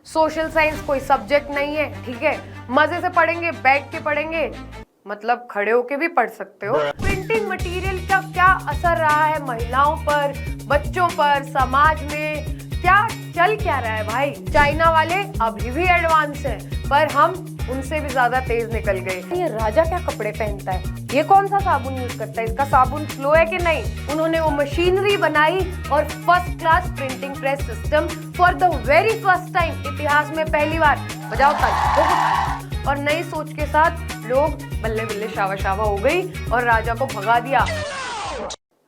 Social science कोई subject नहीं है, ठीक है। मजे से पढ़ेंगे, बैठ के पढ़ेंगे, मतलब खड़े होके भी पढ़ सकते हो। प्रिंटिंग मटेरियल का क्या असर रहा है महिलाओं पर, बच्चों पर, समाज में, क्या चल क्या रहा है भाई। चाइना वाले अभी भी एडवांस हैं, पर हम उनसे भी ज्यादा तेज निकल गए। ये राजा क्या कपड़े पहनता है, ये कौन सा साबुन यूज करता है, इसका साबुन स्लो है कि नहीं। उन्होंने वो मशीनरी बनाई और first class printing press system for the very first time, इतिहास में पहली बार। बजाओ ताली। और नई सोच के साथ लोग बल्ले बल्ले शावा शावा हो गई और राजा को भगा दिया।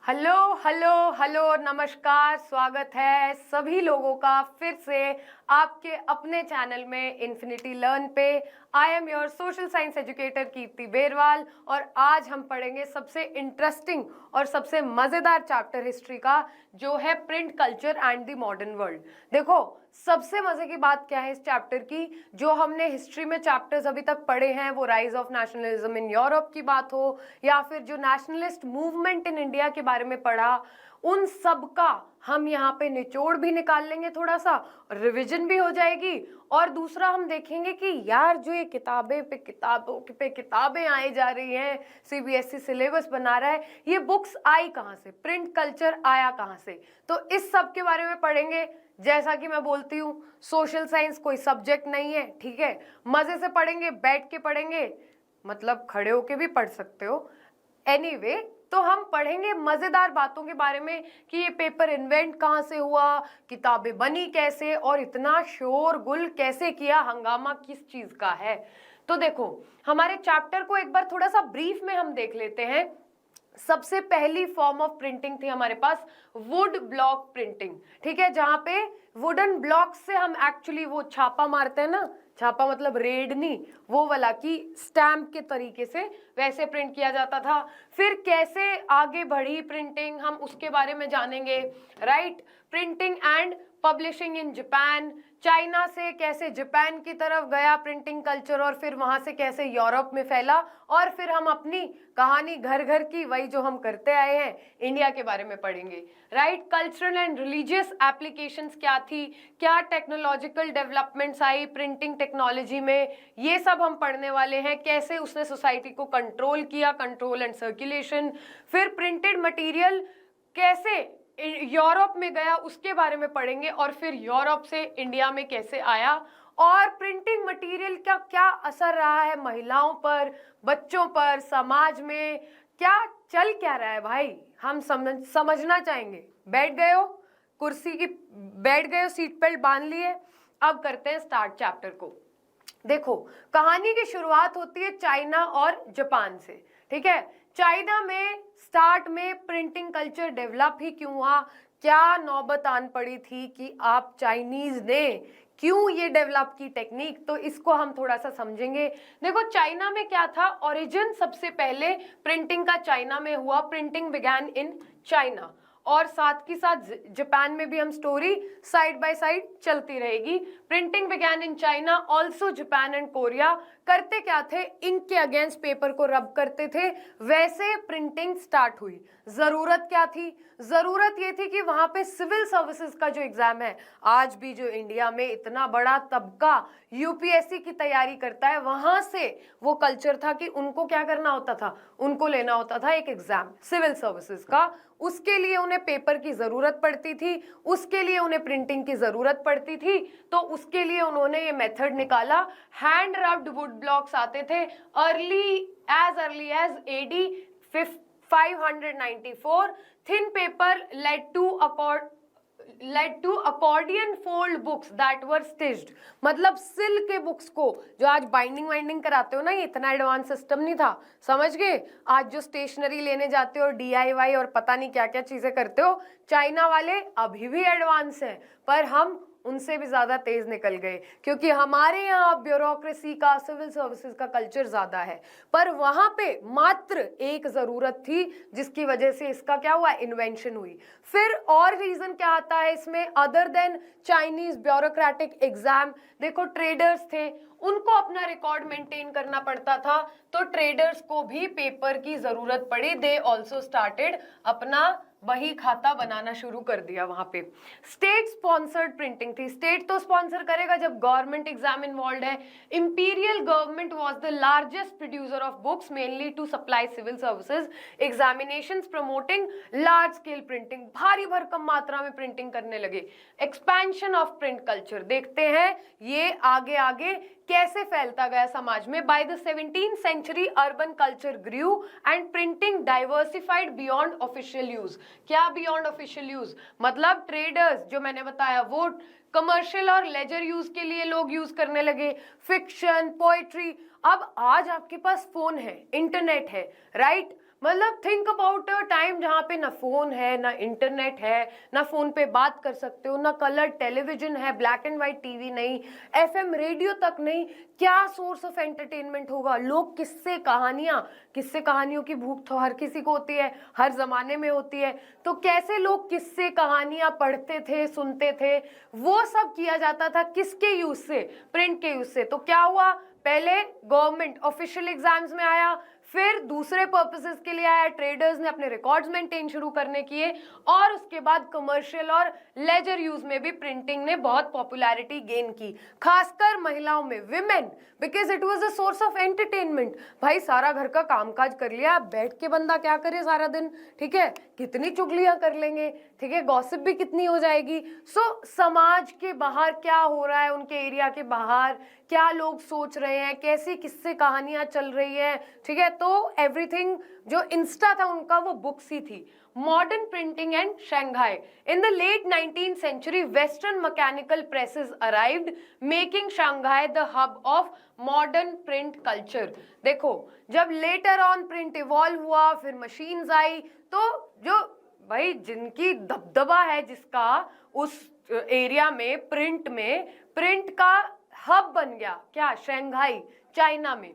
हेलो हेलो हेलो, नमस्कार, स्वागत है सभी लोगों का फिर से आपके अपने चैनल में इन्फिनिटी लर्न पे। I am your social science educator Kirti Berwal और आज हम पढ़ेंगे सबसे इंटरेस्टिंग और सबसे मजेदार चैप्टर हिस्ट्री का, जो है print culture and the modern world. देखो, सबसे मजे की बात क्या है इस चैप्टर की, जो हमने हिस्ट्री में चैप्टर्स अभी तक पढ़े हैं, वो rise of nationalism in Europe की बात हो या फिर जो नेशनलिस्ट मूवमेंट इन इंडिया के बारे में पढ़ा, उन सब का हम यहाँ पे निचोड़ भी निकाल लेंगे, थोड़ा सा रिवीजन भी हो जाएगी। और दूसरा हम देखेंगे कि यार जो ये किताबें पे किताबें आई जा रही हैं, सीबीएसई सिलेबस बना रहा है, ये बुक्स आई कहाँ से, प्रिंट कल्चर आया कहाँ से, तो इस सब के बारे में पढ़ेंगे। जैसा कि मैं बोलती हूँ, सोशल साइंस कोई सब्जेक्ट नहीं है, ठीक है। मजे से पढ़ेंगे, बैठ के पढ़ेंगे, मतलब खड़े होके भी पढ़ सकते हो। एनीवे, तो हम पढ़ेंगे मजेदार बातों के बारे में कि ये पेपर इन्वेंट कहाँ से हुआ, किताबें बनी कैसे और इतना शोर गुल कैसे किया, हंगामा किस चीज का है। तो देखो, हमारे चैप्टर को एक बार थोड़ा सा ब्रीफ में हम देख लेते हैं। सबसे पहली फॉर्म ऑफ प्रिंटिंग थी हमारे पास वुड ब्लॉक प्रिंटिंग, ठीक है, जहां पे वुडन ब्लॉक से हम एक्चुअली वो छापा मारते हैं ना, छापा मतलब रेडनी, वो वाला की स्टैम्प के तरीके से वैसे प्रिंट किया जाता था। फिर कैसे आगे बढ़ी प्रिंटिंग, हम उसके बारे में जानेंगे, right. Printing and publishing in Japan, China से कैसे जापान की तरफ गया प्रिंटिंग कल्चर और फिर वहां से कैसे यूरोप में फैला, और फिर हम अपनी कहानी घर घर की, वही जो हम करते आए हैं, इंडिया के बारे में पढ़ेंगे, right. Cultural and religious applications क्या थी, क्या टेक्नोलॉजिकल डेवलपमेंट्स आई प्रिंटिंग टेक्नोलॉजी में, ये सब हम पढ़ने वाले हैं। कैसे उसने सोसाइटी को कंट्रोल किया, कंट्रोल एंड सर्कुलेशन। फिर प्रिंटेड मटेरियल कैसे यूरोप में गया, उसके बारे में पढ़ेंगे, और फिर यूरोप से इंडिया में कैसे आया, और प्रिंटिंग मटेरियल का क्या असर रहा है महिलाओं पर, बच्चों पर, समाज में, क्या चल क्या रहा है भाई, हम समझना चाहेंगे। बैठ गए हो कुर्सी की, बैठ गए हो, सीट बेल्ट बांध लिए। अब करते हैं स्टार्ट चैप्टर को। देखो, कहानी की शुरुआत होती है चाइना और जापान से, ठीक है। चाइना में स्टार्ट में प्रिंटिंग कल्चर डेवलप ही क्यों हुआ, क्या नौबत आन पड़ी थी कि आप चाइनीज ने क्यों ये डेवलप की टेक्निक, तो इसको हम थोड़ा सा समझेंगे। देखो, चाइना में क्या था, ओरिजिन सबसे पहले प्रिंटिंग का चाइना में हुआ, प्रिंटिंग बिगैन इन चाइना, और साथ ही साथ जापान में भी हम स्टोरी साइड बाय साइड चलती रहेगी। Printing began in China, also Japan and Korea. करते क्या थे, इंक के अगेंस्ट पेपर को रब करते थे, वैसे प्रिंटिंग स्टार्ट हुई। जरूरत क्या थी, जरूरत ये थी कि वहां पे सिविल सर्विसेज का जो एग्जाम है, आज भी जो इंडिया में इतना बड़ा तबका यूपीएससी की तैयारी करता है, वहां से वो कल्चर था कि उनको क्या करना होता था, उनको लेना होता था एक एग्जाम सिविल सर्विसेज का। उसके लिए उन्हें पेपर की जरूरत पड़ती थी, उसके लिए उन्हें प्रिंटिंग की जरूरत पड़ती थी, तो उसके लिए उन्होंने ये मेथड निकाला। हैंड रब्ड वुड ब्लॉक्स आते थे early as AD 594। Thin paper led to accordion fold books that were stitched, मतलब सिल के बुक्स को, जो आज बाइंडिंग वाइंडिंग कराते हो ना, ये इतना एडवांस सिस्टम नहीं था, समझ गए। आज जो स्टेशनरी लेने जाते हो, डीआईवाई और पता नहीं क्या क्या चीजें करते हो, चाइना वाले अभी भी एडवांस हैं, पर हम उनसे भी ज्यादा तेज निकल गए, क्योंकि हमारे यहाँ ब्यूरोक्रेसी का, सिविल सर्विसेज का कल्चर ज्यादा है, पर वहां पे मात्र एक जरूरत थी जिसकी वजह से इसका क्या हुआ, इन्वेंशन हुई। फिर और रीजन क्या आता है इसमें, other than Chinese bureaucratic exam. देखो, ट्रेडर्स थे, उनको अपना रिकॉर्ड मेंटेन करना पड़ता था, तो ट्रेडर्स को भी पेपर की जरूरत पड़ी, दे ऑल्सो स्टार्टेड अपना बही खाता बनाना शुरू कर दिया वहां पे। स्टेट स्पॉन्सर्ड प्रिंटिंग थी। स्टेट तो स्पॉन्सर करेगा जब गवर्नमेंट एग्जाम इन्वॉल्व है। Imperial government was the largest producer of books mainly to supply civil services examinations promoting large scale printing. भारी भरकम मात्रा में प्रिंटिंग करने लगे। एक्सपेंशन ऑफ प्रिंट कल्चर देखते हैं ये आगे आगे कैसे फैलता गया समाज में। By the 17th century urban culture grew and printing diversified beyond official use. क्या बियॉन्ड ऑफिशियल यूज मतलब ट्रेडर्स जो मैंने बताया वो कमर्शियल और लेजर यूज के लिए लोग यूज करने लगे। Fiction, poetry. अब आज आपके पास फोन है, इंटरनेट है, राइट? मतलब थिंक अबाउट अ टाइम जहां पे ना फोन है, ना इंटरनेट है, ना फोन पे बात कर सकते हो, ना कलर टेलीविजन है, ब्लैक एंड व्हाइट टीवी नहीं, एफएम रेडियो तक नहीं। क्या सोर्स ऑफ एंटरटेनमेंट होगा? लोग किस्से कहानियों की भूख तो हर किसी को होती है, हर जमाने में होती है। तो कैसे लोग किस्से कहानियां पढ़ते थे, सुनते थे, वो सब किया जाता था किसके यूज से? प्रिंट के यूज से। तो क्या हुआ? पहले गवर्नमेंट ऑफिशियल एग्जाम्स में आया, फिर दूसरे पर्पसेस के लिए आया, ट्रेडर्स ने अपने रिकॉर्ड्स मेंटेन शुरू करने किए, और उसके बाद कमर्शियल और लेजर यूज में भी प्रिंटिंग ने बहुत पॉपुलैरिटी गेन की, खासकर महिलाओं में, women, because it was a source of entertainment. भाई सारा घर का कामकाज कर लिया, बैठ के बंदा क्या करे सारा दिन, ठीक है? कितनी चुगलियां कर लेंगे, ठीक है? गॉसिप भी कितनी हो जाएगी। सो समाज के बाहर क्या हो रहा है, उनके एरिया के बाहर क्या लोग सोच रहे हैं, कैसी किससे कहानियां चल रही है, ठीक है? तो एवरीथिंग जो इंस्टा था उनका वो बुक्स ही थी। Modern printing and Shanghai. In the late 19th century western mechanical presses arrived making Shanghai the hub of modern print culture. देखो जब लेटर ऑन प्रिंट इवॉल्व हुआ, फिर मशीन्स आई, तो जो भाई जिनकी दबदबा है जिसका उस एरिया में प्रिंट का हब बन गया, क्या? शंघाई, चाइना में।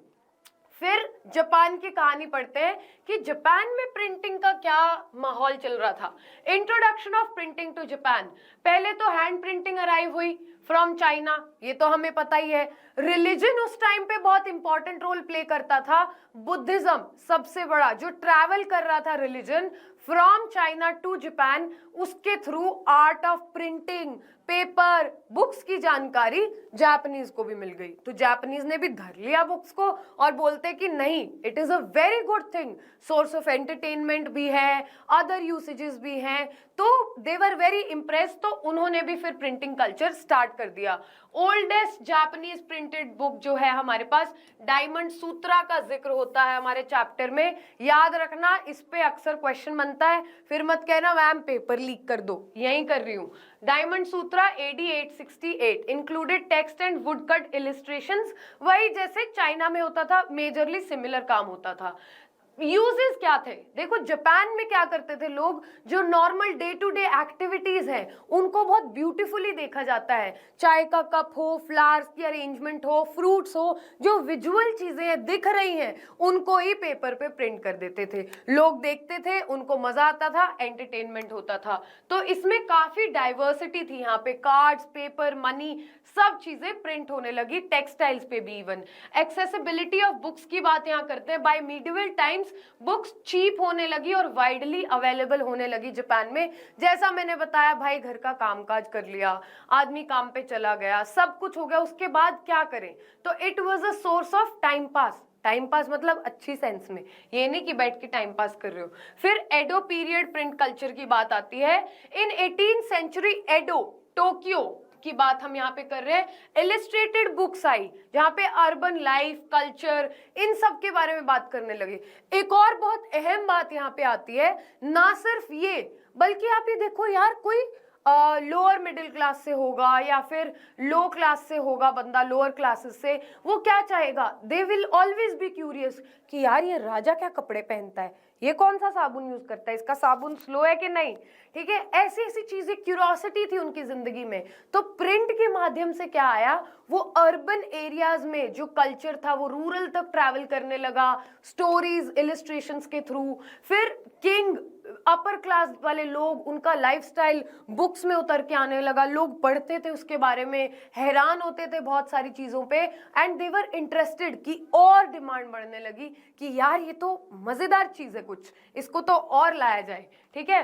फिर जापान की कहानी पढ़ते हैं कि जापान में प्रिंटिंग का क्या माहौल चल रहा था। Introduction of printing to Japan. पहले तो हैंड प्रिंटिंग अराइव हुई फ्रॉम चाइना, ये तो हमें पता ही है। रिलीजन उस टाइम पे बहुत इंपॉर्टेंट रोल प्ले करता था। बुद्धिज्म सबसे बड़ा जो ट्रैवल कर रहा था religion from China to Japan, उसके through art of printing, paper, books की जानकारी जापानीज को भी मिल गई। तो जापानीज ने भी धर लिया बुक्स को और बोलते कि नहीं, it is a very good thing, source of entertainment भी है, अदर यूसेजेस भी हैं। तो दे वर वेरी इम्प्रेस्ड, तो उन्होंने भी फिर प्रिंटिंग कल्चर स्टार्ट कर दिया। ओल्डेस्ट जापानीज प्रिंटेड बुक जो है हमारे पास, डायमंड सूत्रा का जिक्र होता है हमारे चैप्टर में, याद रखना, इस पे अक्सर क्वेश्चन बनता है, फिर मत कहना मैम पेपर लीक कर दो, यही कर रही हूँ। Diamond Sutra AD 868 included text and woodcut illustrations. वही जैसे चाइना में होता था, मेजरली सिमिलर काम होता था। यूजेस क्या थे? देखो जापान में क्या करते थे लोग, जो normal day to day activities हैं उनको बहुत ब्यूटीफुली देखा जाता है। चाय का कप हो, फ्लावर्स की अरेंजमेंट हो, फ्रूट्स हो, जो विजुअल चीजें हैं दिख रही हैं उनको ही पेपर पे प्रिंट कर देते थे। लोग देखते थे, उनको मजा आता था, एंटरटेनमेंट होता था। तो इसमें काफी डाइवर्सिटी थी। यहाँ पे कार्ड्स, पेपर, मनी, सब चीजें प्रिंट होने लगी, टेक्सटाइल्स पे भी इवन। एक्सेसिबिलिटी ऑफ बुक्स की बात यहाँ करते हैं। By medieval times books cheap होने लगी और वाइडली अवेलेबल होने लगी जापान में। जैसा मैंने बताया भाई, घर का कामकाज कर लिया, आदमी काम पे चला गया, सब कुछ हो गया, उसके बाद क्या करें? तो it was a source of time pass. Time pass मतलब अच्छी सेंस में, ये नहीं कि बैठ के टाइम पास कर रहे हो। फिर एडो पीरियड प्रिंट कल्चर की बात आती है। इन 18th सेंचुरी एडो, टोक्यो की बात हम यहाँ पे कर रहे हैं। इलिस्ट्रेटेड बुक्स आई जहाँ पे अर्बन लाइफ, कल्चर, इन सब के बारे में बात करने लगे। एक और बहुत अहम बात यहाँ पे आती है, ना सिर्फ ये बल्कि आप ये देखो यार, कोई लोअर मिडिल क्लास से होगा या फिर लो क्लास से होगा बंदा, लोअर क्लासेस से, वो क्या चाहेगा? They will always be curious कि यार ये राजा क्या कपड़े पहनता है, ये कौन सा साबुन यूज करता है, इसका साबुन स्लो है कि नहीं, ठीक है? ऐसी ऐसी चीजें, क्यूरियोसिटी थी उनकी जिंदगी में। तो प्रिंट के माध्यम से क्या आया, वो अर्बन एरियाज में जो कल्चर था वो रूरल तक ट्रैवल करने लगा, स्टोरीज, इलिस्ट्रेशंस के थ्रू। फिर किंग, अपर क्लास वाले लोग, उनका लाइफस्टाइल बुक्स में उतर के आने लगा। लोग पढ़ते थे उसके बारे में, हैरान होते थे बहुत सारी चीजों पे, एंड दे वर इंटरेस्टेड कि और डिमांड बढ़ने लगी कि यार ये तो मजेदार चीज है कुछ, इसको तो और लाया जाए, ठीक है?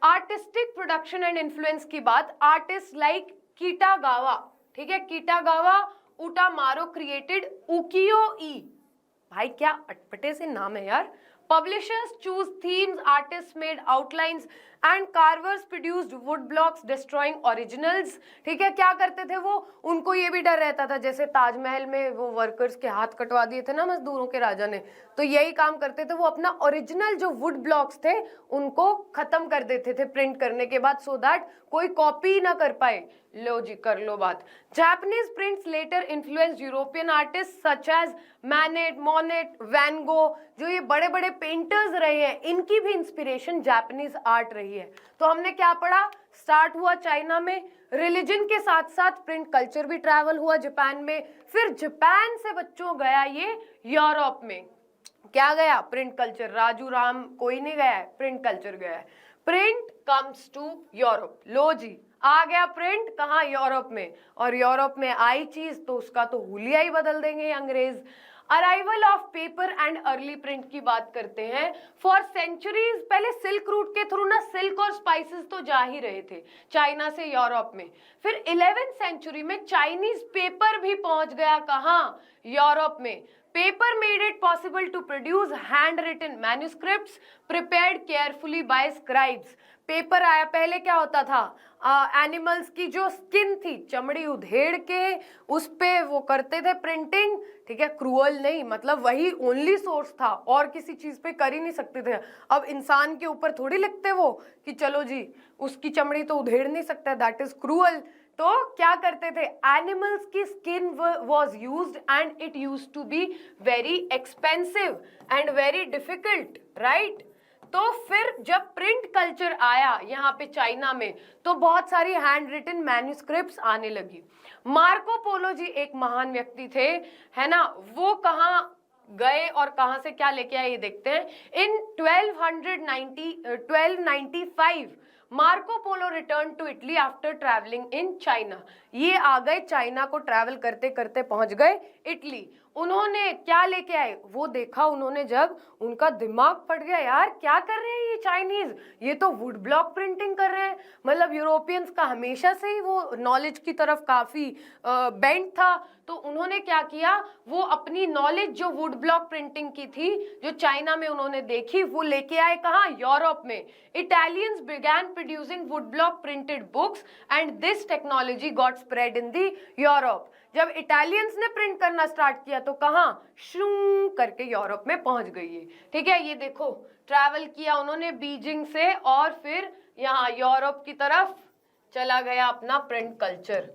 आर्टिस्टिक प्रोडक्शन एंड इन्फ्लुएंस की बात, आर्टिस्ट लाइक कीटागावा, ठीक है, कीटागावा उटामारो क्रिएटेड उकियो ई, भाई क्या अटपटे से नाम है यार। Publishers choose themes, artists made outlines and carvers produced wood blocks destroying originals। ठीक है, क्या करते थे वो, उनको ये भी डर रहता था, जैसे ताजमहल में वो वर्कर्स के हाथ कटवा दिए थे ना मजदूरों के राजा ने, तो यही काम करते थे वो, अपना ओरिजिनल जो वुड ब्लॉक्स थे उनको खत्म कर देते थे प्रिंट करने के बाद, सो दैट कोई कॉपी ना कर पाए। लो जी, कर लो बात। Japanese prints later influenced European artists such as Manet, Monet, Van Gogh, जो ये बड़े बड़े पेंटर्स रहे हैं, इनकी भी इंस्पिरेशन जापानीज आर्ट रही है। तो हमने क्या पढ़ा, स्टार्ट हुआ चाइना में, रिलीजन के साथ साथ प्रिंट कल्चर भी ट्रैवल हुआ जापान में, फिर जापान से बच्चों गया ये यूरोप में। क्या गया, प्रिंट कल्चर, राजू राम कोई नहीं गया है, प्रिंट कल्चर गया है। प्रिंट कम्स टू यूरोप, लो जी आ गया प्रिंट कहाँ, यूरोप में, और यूरोप में आई चीज तो उसका तो हुलिया ही बदल देंगे अंग्रेज। Arrival of paper and early print की बात करते हैं। फॉर सेंचुरीज, पहले सिल्क रूट के थ्रू ना सिल्क और स्पाइसेस तो जा ही रहे थे चाइना से यूरोप में, फिर 11th सेंचुरी में चाइनीज पेपर भी पहुंच गया कहाँ, यूरोप में। Paper made it possible to produce hand written manuscripts prepared carefully by scribes. Paper आया, पहले क्या होता था, एनिमल्स की जो स्किन थी, चमड़ी उधेड़ के उस पे वो करते थे प्रिंटिंग, ठीक है, क्रूअल नहीं, मतलब वही ओनली सोर्स था, और किसी चीज पे कर ही नहीं सकते थे। अब इंसान के ऊपर थोड़ी लिखते वो कि चलो जी उसकी चमड़ी तो उधेड़ नहीं सकता, दैट इज क्रूअल। तो क्या करते थे, एनिमल्स की skin was used and it used to be very expensive and very difficult, right. तो फिर जब प्रिंट कल्चर आया यहाँ पे चाइना में, तो बहुत सारी हैंड रिटन मैन्युस्क्रिप्ट्स आने लगी। मार्को पोलो जी एक महान व्यक्ति थे, है ना, वो कहाँ गए और कहाँ से क्या लेके आए ये देखते हैं। In 1295 Marco Polo return to Italy after travelling in China. ये आ गए चाइना को ट्रैवल करते करते पहुंच गए इटली। उन्होंने क्या लेके आए, वो देखा उन्होंने, जब उनका दिमाग फट गया, यार क्या कर रहे हैं ये चाइनीज, ये तो वुड ब्लॉक प्रिंटिंग कर रहे हैं। मतलब यूरोपियंस का हमेशा से ही वो नॉलेज की तरफ काफी बेंट था, तो उन्होंने क्या किया, वो अपनी नॉलेज जो वुड ब्लॉक प्रिंटिंग की थी, जो चाइना में उन्होंने देखी, वो लेके आए कहाँ, यूरोप में। Italians began producing would block printed books and this technology got spread in the Europe. जब इटालियंस ने प्रिंट करना स्टार्ट किया तो कहाँ, शूं करके यूरोप में पहुंच गई है, ठीक है। ये देखो ट्रैवल किया उन्होंने बीजिंग से, और फिर यहाँ यूरोप की तरफ चला गया अपना प्रिंट कल्चर।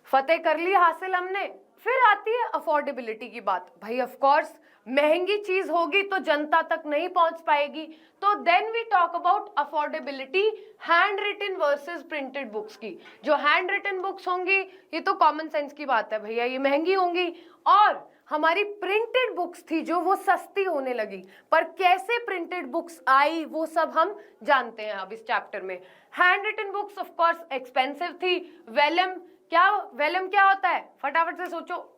फतेह कर ली हासिल हमने। फिर आती है अफोर्डेबिलिटी की बात। भाई ऑफ कोर्स महंगी चीज होगी तो जनता तक नहीं पहुंच पाएगी, तो then we talk about affordability hand written versus printed books की। जो हैंड रिटन बुक्स होंगी ये तो कॉमन सेंस की बात है भैया, ये महंगी होंगी, और हमारी प्रिंटेड बुक्स थी जो वो सस्ती होने लगी। पर कैसे प्रिंटेड बुक्स आई वो सब हम जानते हैं अब इस चैप्टर में। Hand written books of course expensive थी। वेलम क्या होता है, फटाफट से सोचो,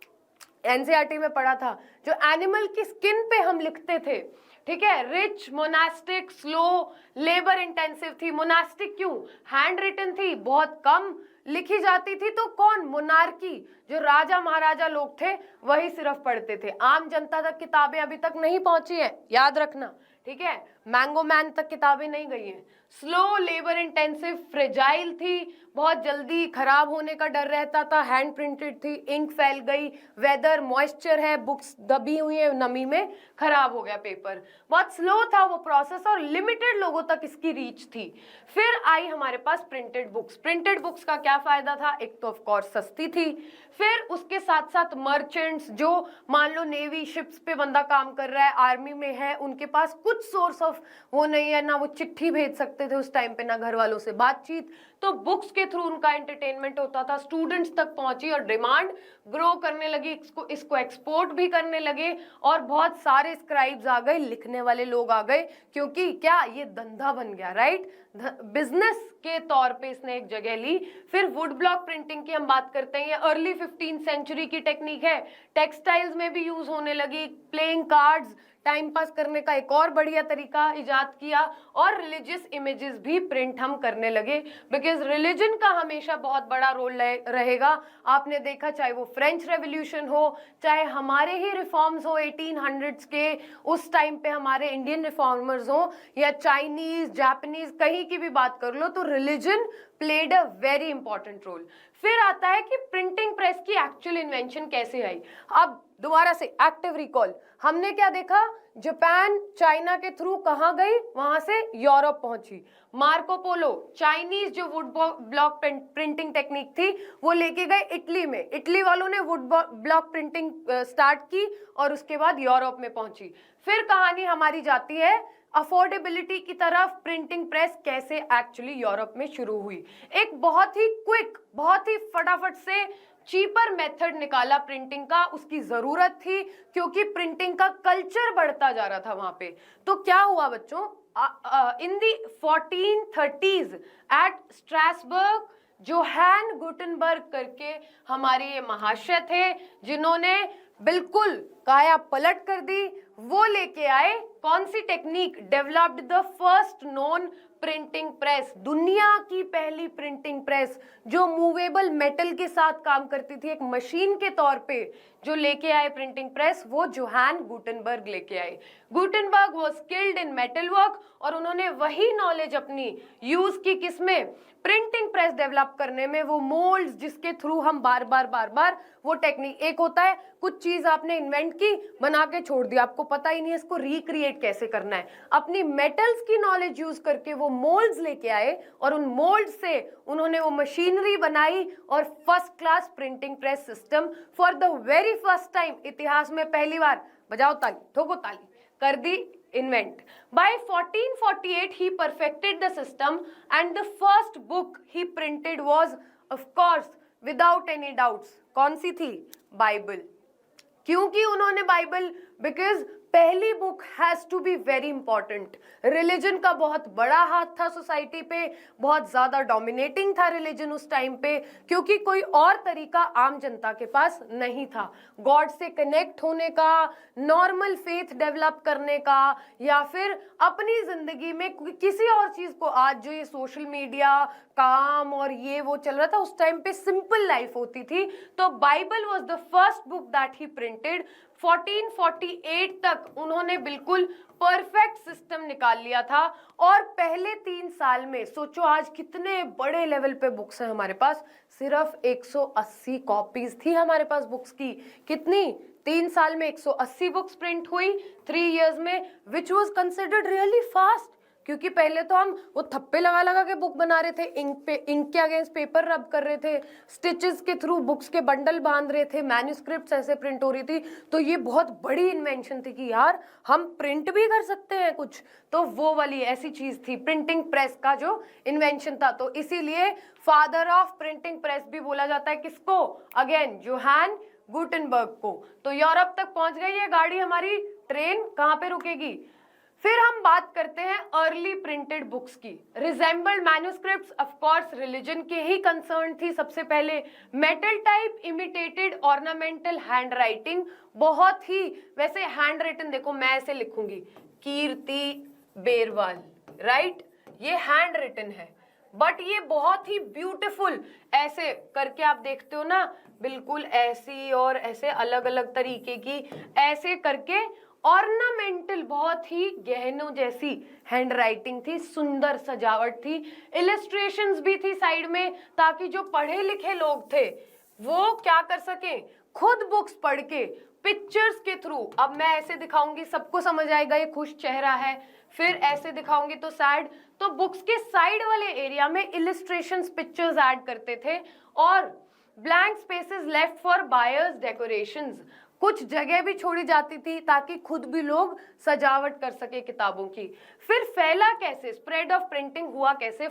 एनसीईआरटी में पढ़ा था, जो एनिमल की स्किन पे हम लिखते थे, ठीक है। Rich, monastic, slow, labour intensive थी। मोनास्टिक क्यों, हैंड रिटन थी, बहुत कम लिखी जाती थी, तो कौन, मोनार्की, जो राजा महाराजा लोग थे वही सिर्फ पढ़ते थे। आम जनता तक किताबें अभी तक नहीं पहुंची है, याद रखना, ठीक है। मैंगो मैन तक किताबें नहीं गई हैं। स्लो, लेबर इंटेंसिव, फ्रेजाइल थी, बहुत जल्दी खराब होने का डर रहता था। हैंड प्रिंटेड थी, इंक फैल गई, वेदर मॉइस्चर है, बुक्स दबी हुई है नमी में, खराब हो गया पेपर। बहुत स्लो था वो प्रोसेस, और लिमिटेड लोगों तक इसकी रीच थी। फिर आई हमारे पास प्रिंटेड बुक्स। प्रिंटेड बुक्स का क्या फायदा था, एक तो ऑफ कोर्स सस्ती थी, फिर उसके साथ साथ मर्चेंट्स, जो मान लो नेवी शिप्स पे बंदा काम कर रहा है, आर्मी में है, उनके पास कुछ सोर्स ऑफ वो नहीं है ना, वो चिट्ठी भेज सकते थे उस टाइम पे, ना घर वालों से बातचीत, तो बुक्स के थ्रू उनका एंटरटेनमेंट होता था, स्टूडेंट्स तक पहुंची और डिमांड ग्रो करने लगी, इसको एक्सपोर्ट भी करने लगे और बहुत सारे स्क्राइब्स आ गए, लिखने वाले लोग आ गए, क्योंकि क्या ये धंधा बन गया, राइट, बिजनेस के तौर पे इसने एक जगह ली। फिर वुड ब्लॉक प्रिंटिंग की हम बात करते हैं, ये अर्ली 15th सेंचुरी की टेक्निक है, टेक्सटाइल्स में भी यूज होने लगी, प्लेइंग कार्ड्स, टाइम पास करने का एक और बढ़िया तरीका इजाद किया, और रिलीजियस इमेजेस भी प्रिंट हम करने लगे, बिकॉज रिलीजन का हमेशा बहुत बड़ा रोल रहेगा। आपने देखा चाहे वो फ्रेंच रेवोल्यूशन हो, चाहे हमारे ही रिफॉर्म्स हो 1800s के, उस टाइम पे हमारे इंडियन रिफॉर्मर्स हो, या चाइनीज, जापानीज, कहीं की भी बात कर लो, तो religion played a very important role. फिर आता है कि प्रिंटिंग प्रेस की एक्चुअल इन्वेंशन कैसे आई। अब दोबारा से एक्टिव रिकॉल, हमने क्या देखा, जापान चाइना के थ्रू कहां गई, वहां से यूरोप पहुंची। मार्को पोलो चाइनीज जो वुड ब्लॉक प्रिंटिंग टेक्निक थी वो लेके गए इटली में, इटली वालों ने वुड ब्लॉक प्रिंटिंग स्टार्ट की और उसके बाद यूरोप में पहुंची। फिर कहानी हमारी जाती है अफोर्डेबिलिटी की तरफ, प्रिंटिंग प्रेस कैसे एक्चुअली यूरोप में शुरू हुई। एक बहुत ही क्विक, बहुत ही फटाफट से चीपर मेथड निकाला प्रिंटिंग का, उसकी जरूरत थी क्योंकि प्रिंटिंग का कल्चर बढ़ता जा रहा था वहां पे। तो क्या हुआ बच्चों, in the 1430s at Strasbourg, Johann Gutenberg करके हमारे ये महाशय थे जिन्होंने बिल्कुल काया पलट कर दी। वो लेके आए कौन सी technique, developed the first known printing press, दुनिया की पहली प्रिंटिंग प्रेस जो मूवेबल मेटल के साथ काम करती थी, एक मशीन के तौर पे जो लेके आए प्रिंटिंग प्रेस, वो जोहान गुटेनबर्ग लेके आए। Gutenberg was skilled in metal work और उन्होंने वही नॉलेज अपनी यूज की किसमें, प्रिंटिंग प्रेस डेवलप करने में। वो मोल्ड्स जिसके थ्रू हम बार बार वो टेक्निक, एक होता है कुछ चीज आपने इन्वेंट की, बना के छोड़ दिया, आपको पता ही नहीं है इसको रिक्रिएट कैसे करना है, अपनी मेटल्स की नॉलेज यूज करके वो मोल्ड्स लेके आए और उन मोल्ड से उन्होंने वो मशीनरी बनाई और first class printing press system for the very first time, इतिहास में पहली बार, बजाओ ताली, ठोको ताली, कर दी invent. By 1448 he perfected the system and the first book he printed was of course without any doubts कौन सी थी, बाइबल। क्योंकि उन्होंने बाइबल, बिकॉज पहली book has to be very important. Religion का बहुत बड़ा हाथ था सोसाइटी पे, बहुत ज्यादा डोमिनेटिंग था रिलीजन उस टाइम पे, क्योंकि कोई और तरीका आम जनता के पास नहीं था गॉड से कनेक्ट होने का, नॉर्मल फेथ डेवलप करने का, या फिर अपनी जिंदगी में किसी और चीज को। आज जो ये सोशल मीडिया, काम और ये वो चल रहा था, उस टाइम पे सिंपल लाइफ होती थी। तो Bible was the first book that he printed. 1448 तक उन्होंने बिल्कुल परफेक्ट सिस्टम निकाल लिया था और पहले 3 साल में सोचो आज कितने बड़े लेवल पे बुक्स हैं हमारे पास, सिर्फ 180 कॉपीज थी हमारे पास बुक्स की। कितनी, 3 साल में 180 बुक्स प्रिंट हुई 3 इयर्स में, which was considered really fast, क्योंकि पहले तो हम वो थप्पे लगा लगा के बुक बना रहे थे, इंक के अगेंस्ट पेपर रब कर रहे थे, स्टिचेस के थ्रू बुक्स के बंडल बांध रहे थे, मैन्युस्क्रिप्ट्स ऐसे प्रिंट हो रही थी। तो ये बहुत बड़ी इन्वेंशन थी कि यार हम प्रिंट भी कर सकते हैं कुछ, तो वो वाली ऐसी चीज थी प्रिंटिंग प्रेस का जो इन्वेंशन था। तो इसीलिए फादर ऑफ प्रिंटिंग प्रेस भी बोला जाता है किसको, अगेन जोहान गुटेनबर्ग को। तो यूरोप तक पहुंच गई ये गाड़ी हमारी, ट्रेन कहाँ पे रुकेगी। फिर हम बात करते हैं अर्ली प्रिंटेड बुक्स की। Resembled manuscripts of course religion के ही कंसर्न थी सबसे पहले। Metal type imitated ornamental hand writing, बहुत ही वैसे हैंड राइटिंग देखो, मैं ऐसे लिखूंगी कीर्ति बेरवाल, राइट, ये हैंड रिटन है, बट ये बहुत ही ब्यूटीफुल ऐसे करके आप देखते हो ना, बिल्कुल ऐसी और ऐसे अलग अलग तरीके की ऐसे करके ऑर्नामेंटल, बहुत ही गहनों जैसी हैंड राइटिंग थी, सुंदर सजावट थी, इलस्ट्रेशंस भी थी साइड में, ताकि जो पढ़े लिखे लोग थे वो क्या कर सके, खुद बुक्स पढ़ के पिक्चर्स के थ्रू। अब मैं ऐसे दिखाऊंगी सबको समझ आएगा ये खुश चेहरा है, फिर ऐसे दिखाऊंगी तो सैड, तो बुक्स के साइड वाले एरिया में इलस्ट्रेशंस, पिक्चर्स ऐड करते थे और blank spaces left for buyers decorations. कुछ जगह भी छोड़ी जाती थी ताकि खुद भी लोग सजावट कर सके किताबों की। फिर फैला कैसे, स्प्रेड ऑफ प्रिंटिंग हुआ कैसे,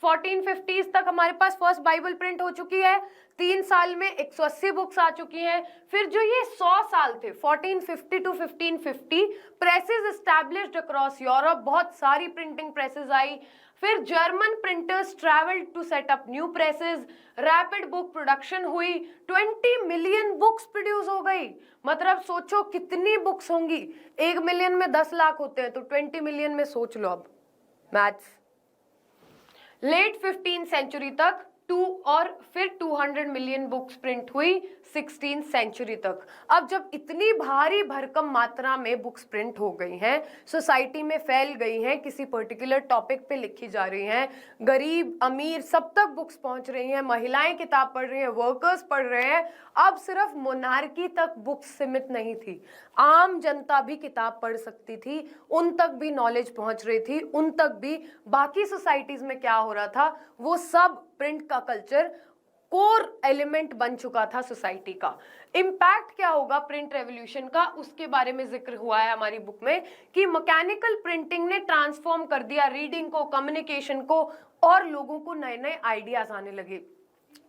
1450s तक हमारे पास फर्स्ट बाइबल प्रिंट हो चुकी है, 3 साल में 180 बुक्स आ चुकी हैं। फिर जो ये 100 साल थे 1450 to 1550, presses established across Europe, बहुत सारी प्रिंटिंग प्रेसेस आई। फिर German printers travelled to set up new presses, rapid book production हुई, 20 मिलियन बुक्स प्रोड्यूस हो गई। मतलब सोचो कितनी बुक्स होंगी, 1 मिलियन में 10 लाख होते हैं, तो 20 मिलियन में सोच लो अब मैथ्स। लेट 15th सेंचुरी तक और फिर 200 मिलियन बुक्स प्रिंट हुई 16th सेंचुरी तक। अब जब इतनी भारी भरकम मात्रा में बुक्स प्रिंट हो गई हैं, सोसाइटी में फैल गई हैं, किसी पर्टिकुलर टॉपिक पे लिखी जा रही हैं, गरीब अमीर सब तक बुक्स पहुंच रही हैं, महिलाएं किताब पढ़ रही हैं, वर्कर्स पढ़ रहे हैं। अब सिर्फ मोनार्की तक बुक्स सीमित नहीं थी, आम जनता भी किताब पढ़ सकती थी, उन तक भी नॉलेज पहुंच रही थी, उन तक भी बाकी सोसाइटीज में क्या हो रहा था वो सब प्रिंट का कल्चर कोर एलिमेंट बन चुका था सोसाइटी का। इम्पैक्ट क्या होगा प्रिंट रेवोल्यूशन का, उसके बारे में जिक्र हुआ है हमारी बुक में कि मैकेनिकल प्रिंटिंग ने ट्रांसफॉर्म कर दिया रीडिंग को, कम्युनिकेशन को, और लोगों को नए नए आइडियाज आने लगे।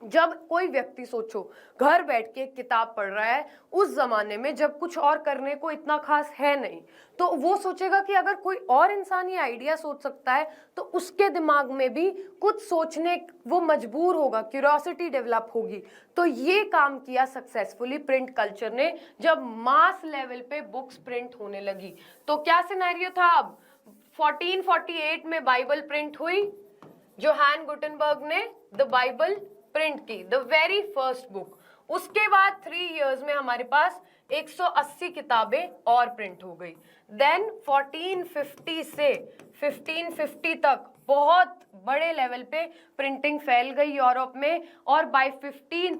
जब कोई व्यक्ति सोचो घर बैठ के किताब पढ़ रहा है, उस जमाने में जब कुछ और करने को इतना खास है नहीं, तो वो सोचेगा कि अगर कोई और इंसान ये आइडिया सोच सकता है तो उसके दिमाग में भी कुछ सोचने वो मजबूर होगा, क्यूरियोसिटी डेवलप होगी। तो ये काम किया सक्सेसफुली प्रिंट कल्चर ने जब मास लेवल पे बुक्स प्रिंट होने लगी। तो क्या सिनेरियो था, अब 1448 में बाइबल प्रिंट हुई, जोहान गुटेनबर्ग ने द बाइबल प्रिंट की, द वेरी फर्स्ट बुक। उसके बाद 3 इयर्स में हमारे पास 180 किताबें और प्रिंट हो गई। देन 1450 से 1550 तक बहुत बड़े लेवल पे प्रिंटिंग फैल गई यूरोप में, और बाय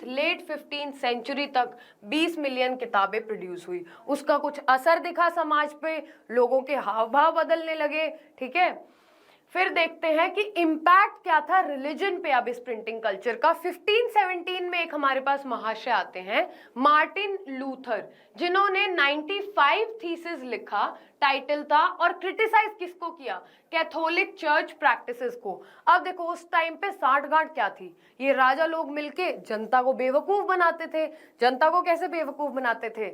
लेट 15th सेंचुरी तक 20 मिलियन किताबें प्रोड्यूस हुई। उसका कुछ असर दिखा समाज पे, लोगों के हाव भाव बदलने लगे, ठीक है। फिर देखते हैं कि इम्पैक्ट क्या था रिलीजन पे अब इस प्रिंटिंग कल्चर का। 1517 में एक हमारे पास महाशय आते हैं मार्टिन लूथर, जिन्होंने 95 थीसिस लिखा, टाइटल था, और क्रिटिसाइज किसको किया, कैथोलिक चर्च प्रैक्टिसेस को। अब देखो उस टाइम पे साठगांठ क्या थी, ये राजा लोग मिलके जनता को बेवकूफ बनाते थे। जनता को कैसे बेवकूफ बनाते थे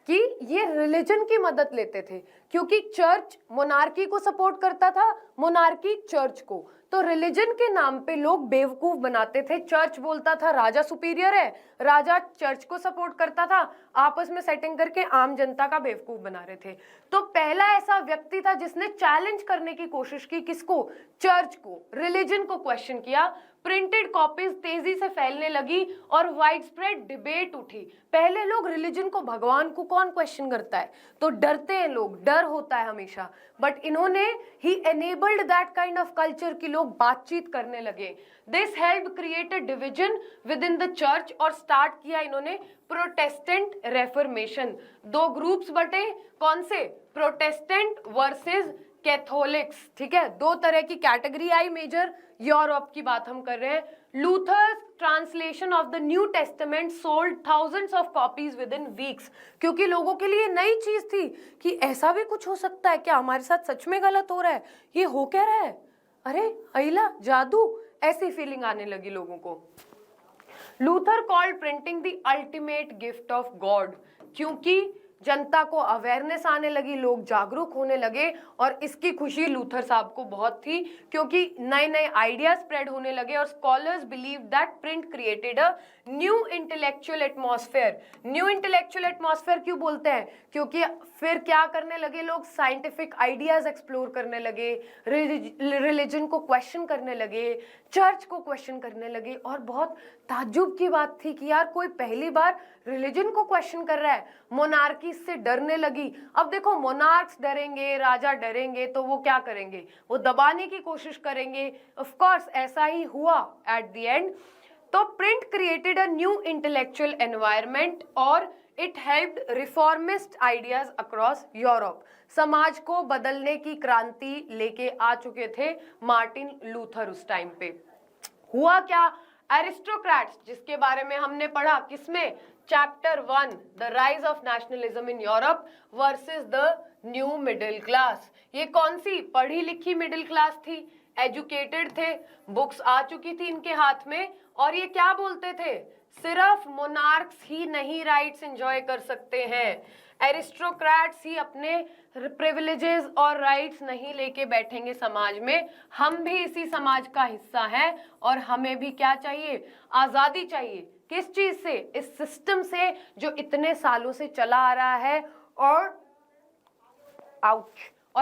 कि ये रिलीजन की मदद लेते थे, क्योंकि चर्च मोनार्की को सपोर्ट करता था, मोनार्की चर्च को, तो रिलीजन के नाम पे लोग बेवकूफ बनाते थे। चर्च बोलता था राजा सुपीरियर है, राजा चर्च को सपोर्ट करता था, आपस में सेटिंग करके आम जनता का बेवकूफ बना रहे थे। तो पहला ऐसा व्यक्ति था जिसने चैलेंज करने की कोशिश की, किसको, चर्च को, रिलीजन को क्वेश्चन किया। प्रिंटेड कॉपीज तेजी से फैलने लगी और वाइड स्प्रेड डिबेट उठी। पहले लोग रिलीजन को, भगवान को कौन क्वेश्चन करता है, तो डरते हैं लोग, डर होता है हमेशा, बट इन्होंने ही enabled that kind of culture कि लोग बातचीत करने लगे। This help created division within the church, और स्टार्ट किया इन्होंने प्रोटेस्टेंट रेफर्मेशन। 2 ग्रुप्स बटे, कौन से, प्रोटेस्टेंट वर्सेस कैथोलिक्स, ठीक है, 2 तरह की कैटेगरी आई मेजर। यूरोप की बात हम कर रहे हैं। Luther's translation of the New Testament sold thousands of copies within weeks, क्योंकि लोगों के लिए नई चीज थी कि ऐसा भी कुछ हो सकता है क्या, हमारे साथ सच में गलत हो रहा है, ये हो क्या रहा है, अरे अइला जादू, ऐसी फीलिंग आने लगी लोगों को। Luther called printing the ultimate gift of God, क्योंकि जनता को अवेयरनेस आने लगी, लोग जागरूक होने लगे, और इसकी खुशी लूथर साहब को बहुत थी, क्योंकि नए नए आइडियाज स्प्रेड होने लगे। और scholars believe that print created a new intellectual atmosphere. New intellectual atmosphere क्यों बोलते हैं, क्योंकि फिर क्या करने लगे लोग, साइंटिफिक आइडियाज एक्सप्लोर करने लगे, रिलीजन को क्वेश्चन करने लगे, चर्च को क्वेश्चन करने लगे। और बहुत ताज्जुब की बात थी कि यार कोई पहली बार रिलीजन को क्वेश्चन कर रहा है, मोनार्की से डरने लगी। अब देखो मोनार्क्स डरेंगे, राजा डरेंगे, तो वो क्या करेंगे, वो दबाने की कोशिश करेंगे। ऑफ कोर्स ऐसा ही हुआ एट द एंड। तो print created a new intellectual environment, और it helped reformist ideas across Europe. समाज को बदलने की क्रांति लेके आ चुके थे मार्टिन लूथर उस टाइम पे। हुआ क्या, एरिस्टोक्रेट्स, जिसके बारे में हमने पढ़ा किसमें, chapter 1, the rise of nationalism in Europe versus the new middle class. ये कौन सी पढ़ी लिखी मिडिल क्लास थी, एजुकेटेड थे, बुक्स आ चुकी थी इनके हाथ में, और ये क्या बोलते थे, सिर्फ मोनार्क्स ही नहीं राइट्स एंजॉय कर सकते हैं, एरिस्टोक्रेट्स ही अपने प्रिविलेजेस और राइट्स नहीं लेके बैठेंगे समाज में, हम भी इसी समाज का हिस्सा है और हमें भी क्या चाहिए, आजादी चाहिए। किस चीज से, इस सिस्टम से जो इतने सालों से चला आ रहा है और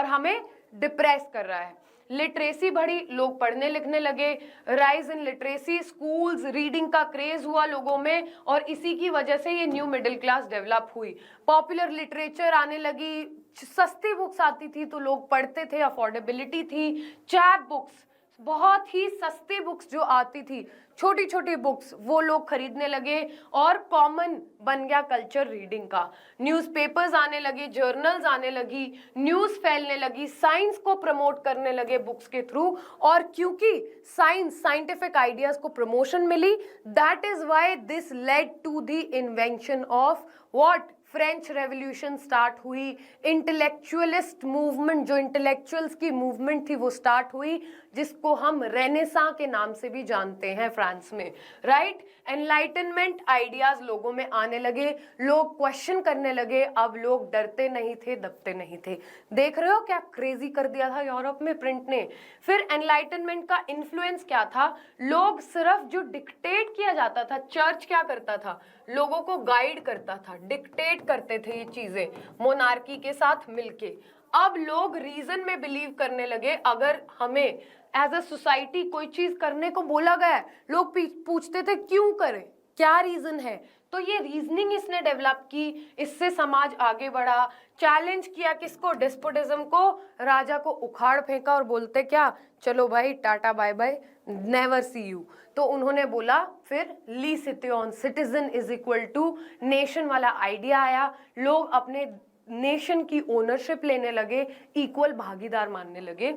हमें डिप्रेस कर रहा है। लिटरेसी बढ़ी, लोग पढ़ने लिखने लगे, rise in literacy, schools, reading का क्रेज हुआ लोगों में, और इसी की वजह से ये न्यू मिडिल क्लास डेवलप हुई। पॉपुलर लिटरेचर आने लगी, सस्ती बुक्स आती थी तो लोग पढ़ते थे, अफोर्डेबिलिटी थी, चैप बुक्स, बहुत ही सस्ती बुक्स जो आती थी, छोटी छोटी बुक्स, वो लोग खरीदने लगे और कॉमन बन गया कल्चर रीडिंग का। न्यूज़पेपर्स आने लगे, जर्नल्स आने लगी, न्यूज़ फैलने लगी, साइंस को प्रमोट करने लगे बुक्स के थ्रू, और क्योंकि साइंटिफिक आइडियाज को प्रमोशन मिली, that is why this led to the invention of what, French revolution start हुई, इंटेलेक्चुअलिस्ट मूवमेंट, जो इंटेलेक्चुअल्स की मूवमेंट थी वो स्टार्ट हुई, जिसको हम रेनेसां के नाम से भी जानते हैं फ्रांस में, राइट। एनलाइटनमेंट आइडियाज लोगों में आने लगे, लोग क्वेश्चन करने लगे, अब लोग डरते नहीं थे, दबते नहीं थे। देख रहे हो क्या क्रेजी कर दिया था यूरोप में प्रिंट ने। फिर एनलाइटनमेंट का इन्फ्लुएंस क्या था, लोग सिर्फ जो डिक्टेट किया जाता था, चर्च क्या करता था, लोगों को गाइड करता था, डिक्टेट करते थे ये चीजें मोनार्की के साथ मिलके। अब लोग रीजन में बिलीव करने लगे, अगर हमें एज अ सोसाइटी कोई चीज करने को बोला गया, लोग पूछते थे क्यों करें, क्या रीजन है, तो ये रीजनिंग इसने डेवलप की, इससे समाज आगे बढ़ा। चैलेंज किया किसको, डेस्पोटिज्म को, राजा को उखाड़ फेंका और बोलते क्या, चलो भाई टाटा bye bye, never see you. तो उन्होंने बोला, फिर ली citizen, citizen is equal to nation वाला आइडिया आया, लोग अपने नेशन की ओनरशिप लेने लगे, इक्वल भागीदार मानने लगे।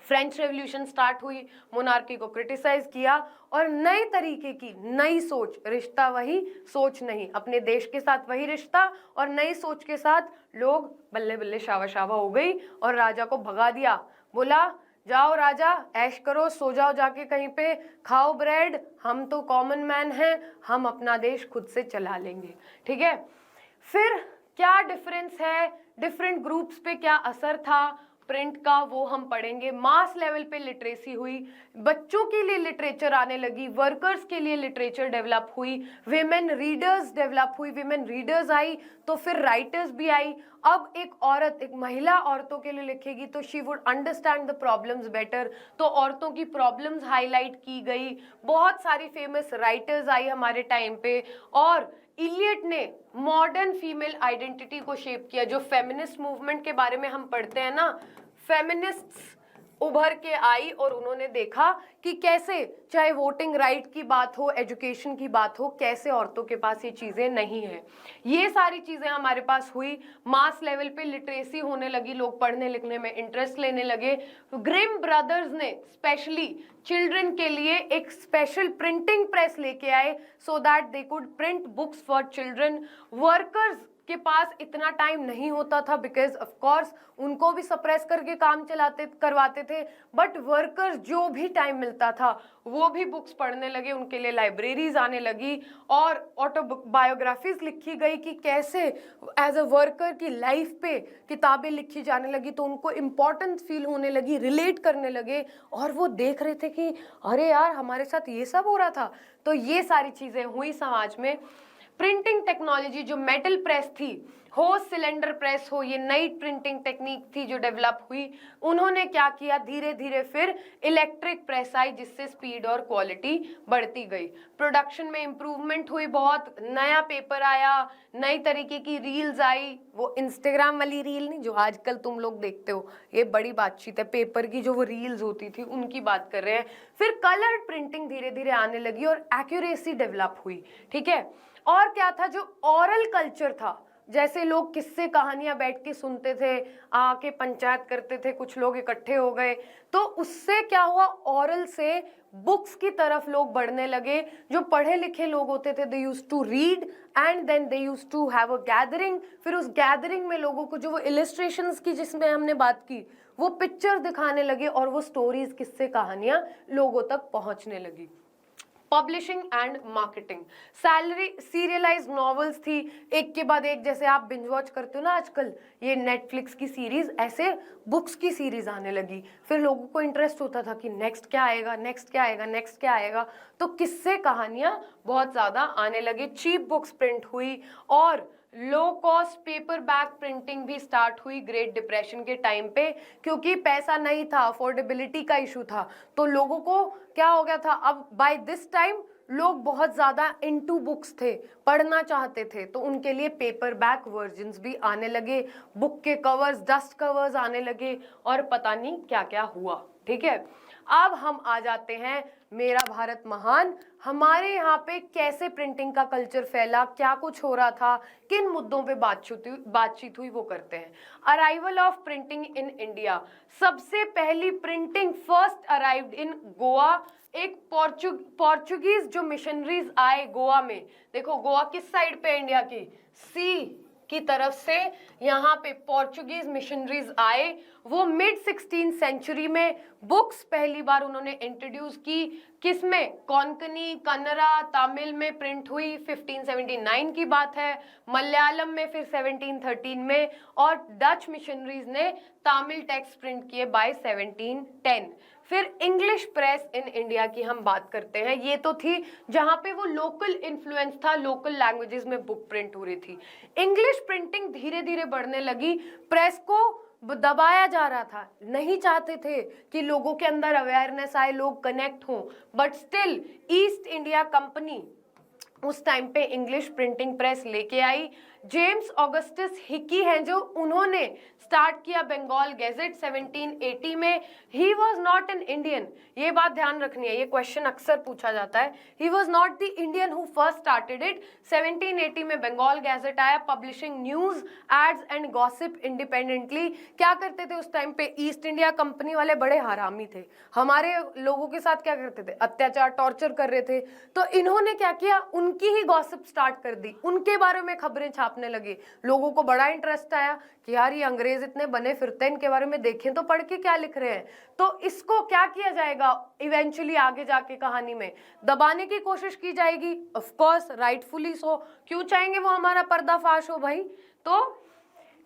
फ्रेंच रेवोल्यूशन स्टार्ट हुई, मोनार्की को क्रिटिसाइज किया, और नए तरीके की नई सोच, रिश्ता वही सोच नहीं, अपने देश के साथ वही रिश्ता और नई सोच के साथ लोग बल्ले बल्ले शावा शावा हो गई और राजा को भगा दिया। बोला जाओ राजा, ऐश करो, सो जाओ जाके कहीं पे, खाओ ब्रेड, हम तो कॉमन मैन हैं, हम अपना देश खुद से चला लेंगे। ठीक है, फिर क्या डिफरेंस है, डिफरेंट ग्रुप्स पे क्या असर था प्रिंट का, वो हम पढ़ेंगे। मास लेवल पे लिटरेसी हुई, बच्चों के लिए लिटरेचर आने लगी, वर्कर्स के लिए लिटरेचर डेवलप हुई, विमेन रीडर्स डेवलप हुई, विमेन रीडर्स आई तो फिर राइटर्स भी आई। अब एक औरत, एक महिला औरतों के लिए लिखेगी तो she would understand the problems better, तो औरतों की प्रॉब्लम्स हाईलाइट की गई, बहुत सारी फेमस राइटर्स आई हमारे टाइम पे, और इलियट ने मॉडर्न फीमेल आइडेंटिटी को शेप किया। जो फेमिनिस्ट मूवमेंट के बारे में हम पढ़ते हैं ना, फेमिनिस्ट्स उभर के आई और उन्होंने देखा कि कैसे, चाहे वोटिंग राइट की बात हो, एजुकेशन की बात हो, कैसे औरतों के पास ये चीज़ें नहीं है। ये सारी चीज़ें हमारे पास हुई, मास लेवल पे लिटरेसी होने लगी, लोग पढ़ने लिखने में इंटरेस्ट लेने लगे। ग्रिम ब्रदर्स ने स्पेशली चिल्ड्रन के लिए एक स्पेशल प्रिंटिंग प्रेस लेके आए, so that they could print books for children. Workers के पास इतना टाइम नहीं होता था, बिकॉज ऑफ कोर्स उनको भी सप्रेस करके काम करवाते थे, बट वर्कर्स जो भी टाइम मिलता था वो भी बुक्स पढ़ने लगे, उनके लिए लाइब्रेरीज आने लगी और ऑटोबायोग्राफीज लिखी गई कि कैसे एज अ वर्कर की लाइफ पे किताबें लिखी जाने लगी, तो उनको इम्पोर्टेंस फील होने लगी, रिलेट करने लगे, और वो देख रहे थे कि अरे यार हमारे साथ ये सब हो रहा था। तो ये सारी चीज़ें हुई समाज में। प्रिंटिंग टेक्नोलॉजी, जो मेटल प्रेस थी, हो सिलेंडर प्रेस हो, ये नई प्रिंटिंग टेक्निक थी जो डेवलप हुई। उन्होंने क्या किया, धीरे धीरे फिर इलेक्ट्रिक प्रेस आई, जिससे स्पीड और क्वालिटी बढ़ती गई, प्रोडक्शन में इंप्रूवमेंट हुई, बहुत नया पेपर आया, नई तरीके की रील्स आई, वो इंस्टाग्राम वाली रील नहीं जो आजकल तुम लोग देखते हो, ये बड़ी बातचीत है, पेपर की जो वो रील्स होती थी उनकी बात कर रहे हैं। फिर कलर्ड प्रिंटिंग धीरे धीरे आने लगी और एक्यूरेसी डेवलप हुई। ठीक है, और क्या था, जो ऑरल कल्चर था, जैसे लोग किस्से कहानियां बैठ के सुनते थे, आके पंचायत करते थे, कुछ लोग इकट्ठे हो गए, तो उससे क्या हुआ, ओरल से बुक्स की तरफ लोग बढ़ने लगे। जो पढ़े लिखे लोग होते थे, they used to read and then they used to have a gathering. फिर उस गैदरिंग में लोगों को जो वो इलिस्ट्रेशंस की जिसमें हमने बात की, वो पिक्चर दिखाने लगे और वो स्टोरीज, किस्से कहानियां लोगों तक पहुंचने लगी। Publishing and marketing, salary serialised novels थी, एक के बाद एक, जैसे आप बिंज वॉच करते हो ना आजकल ये नेटफ्लिक्स की सीरीज, ऐसे बुक्स की सीरीज आने लगी। फिर लोगों को इंटरेस्ट होता था कि नेक्स्ट क्या आएगा, नेक्स्ट क्या आएगा, नेक्स्ट क्या आएगा, तो किस्से कहानियां बहुत ज्यादा आने लगी। चीप बुक्स प्रिंट हुई और low cost paper back printing भी स्टार्ट हुई ग्रेट डिप्रेशन के टाइम पे, क्योंकि पैसा नहीं था, अफोर्डेबिलिटी का इशू था। तो लोगों को क्या हो गया था, अब बाय दिस टाइम लोग बहुत ज्यादा इनटू बुक्स थे, पढ़ना चाहते थे, तो उनके लिए पेपर बैक वर्जन्स भी आने लगे, बुक के कवर्स, डस्ट कवर्स आने लगे और पता नहीं क्या क्या हुआ। ठीक है, अब हम आ जाते हैं मेरा भारत महान। हमारे यहाँ पे कैसे प्रिंटिंग का कल्चर फैला, क्या कुछ हो रहा था, किन मुद्दों पे बातचीत हुई, वो करते हैं। Arrival of printing in India, सबसे पहली printing first arrived in Goa. एक पोर्चुगीज जो मिशनरीज आए गोवा में, देखो गोवा किस साइड पे इंडिया की, सी की तरफ से यहाँ पे पोर्चुगीज मिशनरीज आए। वो मिड 16th सेंचुरी में बुक्स पहली बार उन्होंने इंट्रोड्यूस की, किसमें, कोंकणी, कन्नड़ा, तमिल में प्रिंट हुई, 1579 की बात है। मलयालम में फिर 1713 में, और डच मिशनरीज ने तमिल टेक्स्ट प्रिंट किए बाय 1710। फिर इंग्लिश प्रेस इन इंडिया की हम बात करते हैं, ये तो थी जहां पे वो लोकल इन्फ्लुएंस था, लोकल लैंग्वेजेस में बुक प्रिंट हो रही थी। इंग्लिश प्रिंटिंग धीरे धीरे बढ़ने लगी, प्रेस को दबाया जा रहा था, नहीं चाहते थे कि लोगों के अंदर अवेयरनेस आए, लोग कनेक्ट हों, but still east India company उस टाइम पे इंग्लिश प्रिंटिंग प्रेस लेके आई। जेम्स ऑगस्टस हिकी हैं जो, उन्होंने स्टार्ट किया बंगाल गैजेट 1780 में। ही वॉज नॉट एन इंडियन, ये बात ध्यान रखनी है, ये क्वेश्चन अक्सर पूछा जाता है। He was not the Indian who first started it. 1780 में बंगाल गैजेट आया, publishing news, ads and gossip independently. क्या करते थे उस टाइम पे, ईस्ट इंडिया कंपनी वाले बड़े हरामी थे, हमारे लोगों के साथ क्या करते थे, अत्याचार, टॉर्चर कर रहे थे। तो इन्होंने क्या किया, उनकी ही गॉसिप स्टार्ट कर दी, उनके बारे में खबरें छापने लगे। लोगों को बड़ा इंटरेस्ट आया कि यार ये अंग्रेज इतने बने फिरते हैं, इनके बारे में देखें तो पढ़ के क्या लिख रहे हैं। तो इसको क्या किया जाएगा, इवेंचुअली आगे जाके कहानी में दबाने की कोशिश की जाएगी, ऑफ कोर्स राइटफुली सो। क्यों चाहेंगे वो हमारा पर्दाफाश हो भाई। तो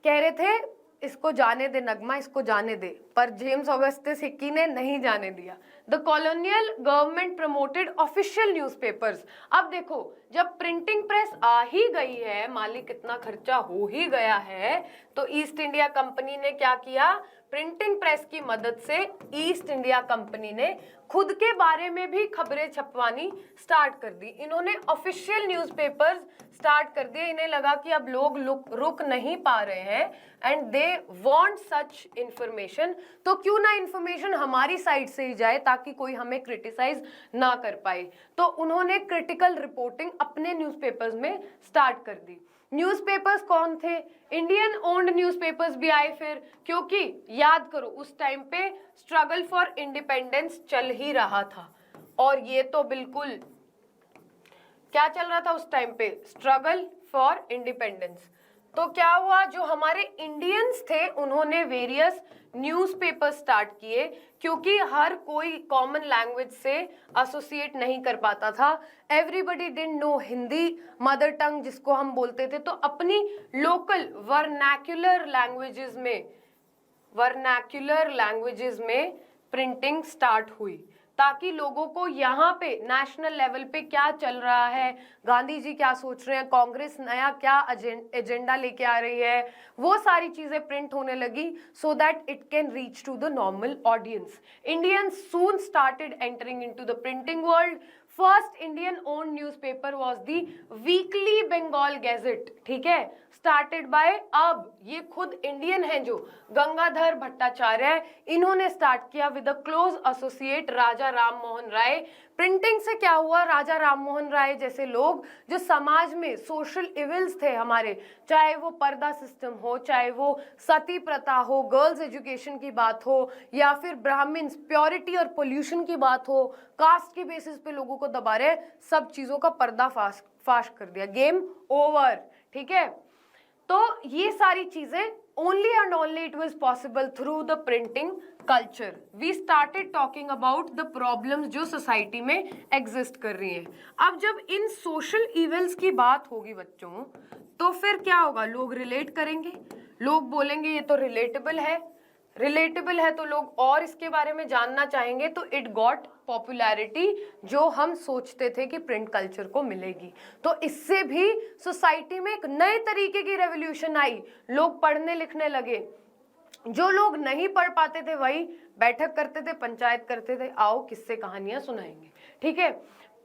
कह रहे थे इसको जाने दे नगमा, इसको जाने दे, पर जेम्स ऑगस्टस हिकी ने नहीं जाने दिया। The colonial government promoted official newspapers. अब देखो, जब प्रिंटिंग प्रेस आ ही गई है, मालिक इतना खर्चा हो ही गया है, तो ईस्ट इंडिया कंपनी ने क्या किया, प्रिंटिंग प्रेस की मदद से ईस्ट इंडिया कंपनी ने खुद के बारे में भी खबरें छपवानी स्टार्ट कर दी। इन्होंने ऑफिशियल न्यूज़पेपर्स स्टार्ट कर दिए, इन्हें लगा कि अब लोग रुक नहीं पा रहे हैं and they want such information, तो क्यों ना इंफॉर्मेशन हमारी साइड से ही जाए ताकि कोई हमें क्रिटिसाइज ना कर पाए। तो उन्होंने क्रिटिकल रिपोर्टिंग अपने न्यूज़पेपर्स में स्टार्ट कर दी। न्यूज़पेपर्स कौन थे, इंडियन ओन्ड न्यूज़पेपर्स भी आए फिर, क्योंकि याद करो उस टाइम पे स्ट्रगल फॉर इंडिपेंडेंस चल ही रहा था, और ये तो बिल्कुल क्या चल रहा था उस टाइम पे, स्ट्रगल फॉर इंडिपेंडेंस। तो क्या हुआ, जो हमारे इंडियंस थे उन्होंने वेरियस न्यूज़पेपर स्टार्ट किए, क्योंकि हर कोई कॉमन लैंग्वेज से एसोसिएट नहीं कर पाता था। Everybody didn't know Hindi mother tongue जिसको हम बोलते थे, तो अपनी लोकल वर्नैक्युलर लैंग्वेजेस में प्रिंटिंग स्टार्ट हुई, ताकि लोगों को यहाँ पे नेशनल लेवल पे क्या चल रहा है, गांधी जी क्या सोच रहे हैं, कांग्रेस नया क्या एजेंडा लेके आ रही है, वो सारी चीजें प्रिंट होने लगी, so that it can reach to the normal audience. Indians soon started entering into the printing world. First Indian owned newspaper was the weekly Bengal Gazette. ठीक है, स्टार्टेड बाय, अब ये खुद इंडियन हैं जो गंगाधर भट्टाचार्य है, इन्होंने स्टार्ट किया with the close associate Raja Ram Mohan Roy. Printing से क्या हुआ, राजा राम मोहन राय जैसे लोग जो समाज में सोशल इविल्स थे हमारे, चाहे वो पर्दा सिस्टम हो, चाहे वो सती प्रथा हो, गर्ल्स एजुकेशन की बात हो, या फिर ब्राह्मण्स, प्योरिटी और पोल्यूशन की बात हो, कास्ट की बेसिस पे लोगों को दबा रहे, सब चीजों का पर्दाफाश कर दिया, गेम ओवर। ठीक है, तो ये सारी चीजें only and only it was possible through the printing culture. We started talking about the problems जो सोसाइटी में एग्जिस्ट कर रही हैं। अब जब इन सोशल इविल्स की बात होगी बच्चों, तो फिर क्या होगा, लोग रिलेट करेंगे, लोग बोलेंगे ये तो रिलेटेबल है तो लोग और इसके बारे में जानना चाहेंगे, तो इट गॉट पॉपुलैरिटी जो हम सोचते थे कि प्रिंट कल्चर को मिलेगी। तो इससे भी सोसाइटी में एक नए तरीके की रेवोल्यूशन आई, लोग पढ़ने लिखने लगे। जो लोग नहीं पढ़ पाते थे वही बैठक करते थे, पंचायत करते थे, आओ किस्से कहानियां सुनाएंगे। ठीक है,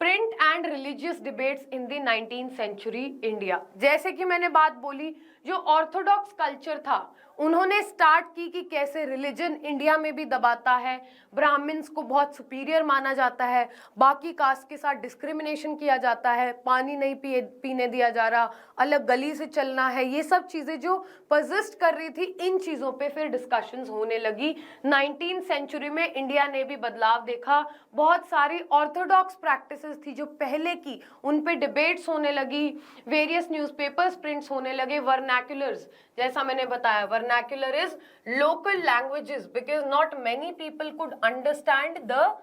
print and religious debates in the 19th century India. जैसे कि मैंने बात बोली, जो ऑर्थोडॉक्स कल्चर था उन्होंने स्टार्ट की कि कैसे रिलीजन इंडिया में भी दबाता है, ब्राह्मण्स को बहुत सुपीरियर माना जाता है, बाकी कास्ट के साथ डिस्क्रिमिनेशन किया जाता है, पानी नहीं पीने दिया जा रहा, अलग गली से चलना है, ये सब चीज़ें जो परसिस्ट कर रही थी, इन चीज़ों पे फिर डिस्कशंस होने लगी। 19th सेंचुरी में इंडिया ने भी बदलाव देखा, बहुत सारी ऑर्थोडॉक्स प्रैक्टिसेस थी जो पहले की, उन पे डिबेट्स होने लगी, वेरियस न्यूज़पेपर्स प्रिंट्स होने लगे, वर्नाक्युलर्स, जैसा मैंने बताया, vernacular is local languages because not many people could understand the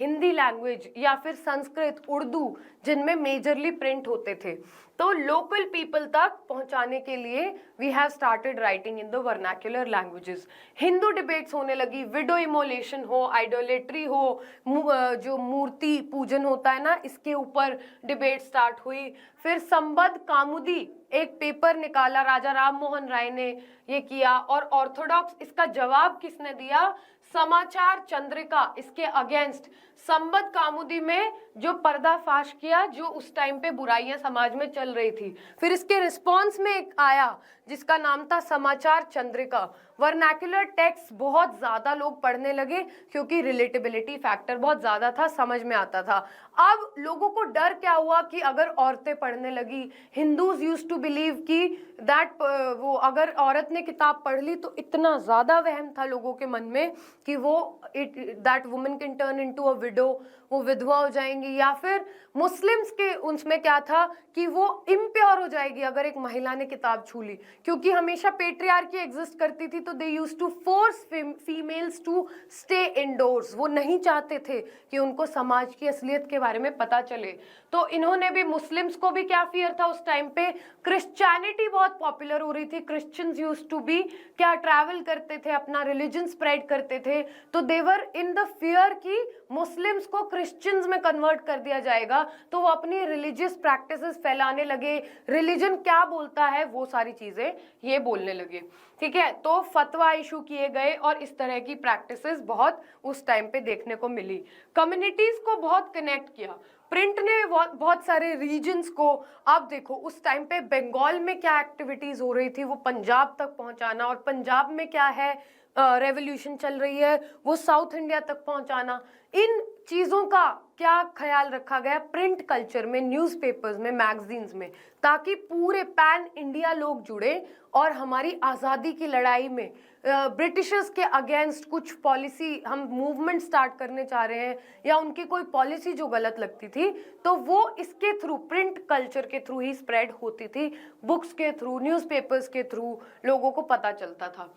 Hindi language या फिर संस्कृत, उर्दू, जिनमें मेजरली प्रिंट होते थे। तो लोकल पीपल तक पहुंचाने के लिए we have started writing in the vernacular languages. Hindu debates होने लगी, विडो इमोलेशन हो, आइडोलेट्री हो, जो मूर्ति पूजन होता है ना, इसके ऊपर डिबेट स्टार्ट हुई। फिर संबद्ध कामुदी एक पेपर निकाला, राजा राम मोहन राय ने ये किया, और ऑर्थोडॉक्स इसका जवाब किसने दिया, समाचार चंद्रिका, इसके अगेंस्ट संबद्ध कामुदी में जो पर्दाफाश किया, जो उस टाइम पे बुराइयां समाज में चल रही थी। फिर इसके रिस्पॉन्स में एक आया जिसका नाम था समाचार चंद्रिका। वर्नाक्युलर टेक्स्ट बहुत ज़्यादा लोग पढ़ने लगे क्योंकि रिलेटेबिलिटी फैक्टर बहुत ज़्यादा था, समझ में आता था। अब लोगों को डर क्या हुआ कि अगर औरतें पढ़ने लगी, हिंदूज यूज्ड टू बिलीव कि दैट वो अगर औरत ने किताब पढ़ ली तो इतना ज़्यादा वहम था लोगों के मन में कि वो that women can turn into a window, वो विधवा हो जाएंगी, या फिर मुस्लिम्स के उसमें क्या था कि वो इम्प्योर हो जाएगी अगर एक महिला ने किताब छू ली, क्योंकि हमेशा पेट्रियार्की एग्जिस्ट करती थी, तो they used to force females to stay indoors. वो नहीं चाहते थे कि उनको समाज की असलियत के बारे में पता चले। तो इन्होंने भी, मुस्लिम्स को भी क्या फियर था उस टाइम पे, क्रिश्चियनिटी बहुत पॉपुलर हो रही थी, क्रिश्चियंस यूज्ड टू बी क्या ट्रैवल करते थे, अपना रिलीजन स्प्रेड करते थे, तो देवर इन द फियर कि मुस्लिम्स को क्रिश्चियंस में कन्वर्ट कर दिया जाएगा, तो वो अपनी रिलीजियस प्रैक्टिसेस फैलाने लगे, रिलीजन क्या बोलता है वो सारी चीजें ये बोलने लगे। ठीक है, तो फतवा इशू किए गए और इस तरह की प्रैक्टिसेस बहुत उस टाइम पे देखने को मिली। कम्युनिटीज को बहुत कनेक्ट किया प्रिंट ने, बहुत सारे रीजन्स को। अब देखो उस टाइम पे बंगाल में क्या एक्टिविटीज हो रही थी वो पंजाब तक पहुंचाना, और पंजाब में क्या है रेवोल्यूशन चल रही है वो साउथ इंडिया तक पहुंचाना। इन चीज़ों का क्या ख्याल रखा गया प्रिंट कल्चर में, न्यूज़पेपर्स में, मैगजीन्स में, ताकि पूरे पैन इंडिया लोग जुड़े और हमारी आज़ादी की लड़ाई में ब्रिटिशर्स के अगेंस्ट कुछ पॉलिसी हम मूवमेंट स्टार्ट करने चाह रहे हैं, या उनकी कोई पॉलिसी जो गलत लगती थी, तो वो इसके थ्रू, प्रिंट कल्चर के थ्रू ही स्प्रेड होती थी, बुक्स के थ्रू, न्यूज़पेपर्स के थ्रू लोगों को पता चलता था।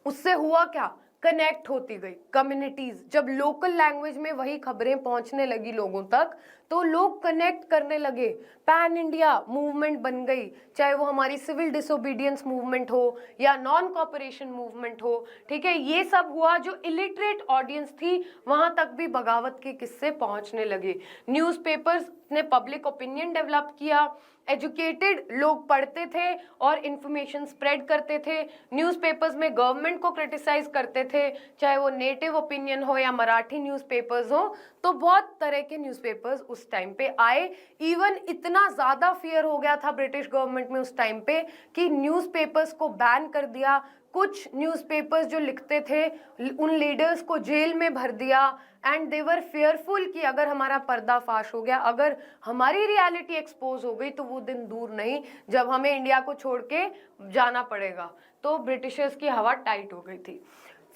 उससे हुआ क्या, कनेक्ट होती गई कम्युनिटीज। जब लोकल लैंग्वेज में वही खबरें पहुंचने लगी लोगों तक, तो लोग कनेक्ट करने लगे, पैन इंडिया मूवमेंट बन गई, चाहे वो हमारी सिविल डिसोबीडियंस मूवमेंट हो या नॉन कॉपरेशन मूवमेंट हो। ठीक है, ये सब हुआ। जो इलिटरेट ऑडियंस थी वहां तक भी बगावत के किस्से पहुंचने लगे। न्यूज़पेपर्स ने पब्लिक ओपिनियन डेवलप किया, एजुकेटेड लोग पढ़ते थे और इंफॉर्मेशन स्प्रेड करते थे, न्यूज़पेपर्स में गवर्नमेंट को क्रिटिसाइज करते थे, चाहे वो नेटिव ओपिनियन हो या मराठी न्यूज़पेपर्स हो, तो बहुत तरह के न्यूज़पेपर्स उस टाइम पे आए। इवन इतना ज्यादा फियर हो गया था ब्रिटिश गवर्नमेंट में उस टाइम पे कि न्यूज़पेपर्स को बैन कर दिया। कुछ न्यूज़पेपर्स जो लिखते थे उन लीडर्स को जेल में भर दिया। एंड दे वर फेयरफुल कि अगर हमारा पर्दाफाश हो गया, अगर हमारी रियलिटी एक्सपोज हो गई, तो वो दिन दूर नहीं जब हमें इंडिया को छोड़ के जाना पड़ेगा। तो ब्रिटिशर्स की हवा टाइट हो गई थी।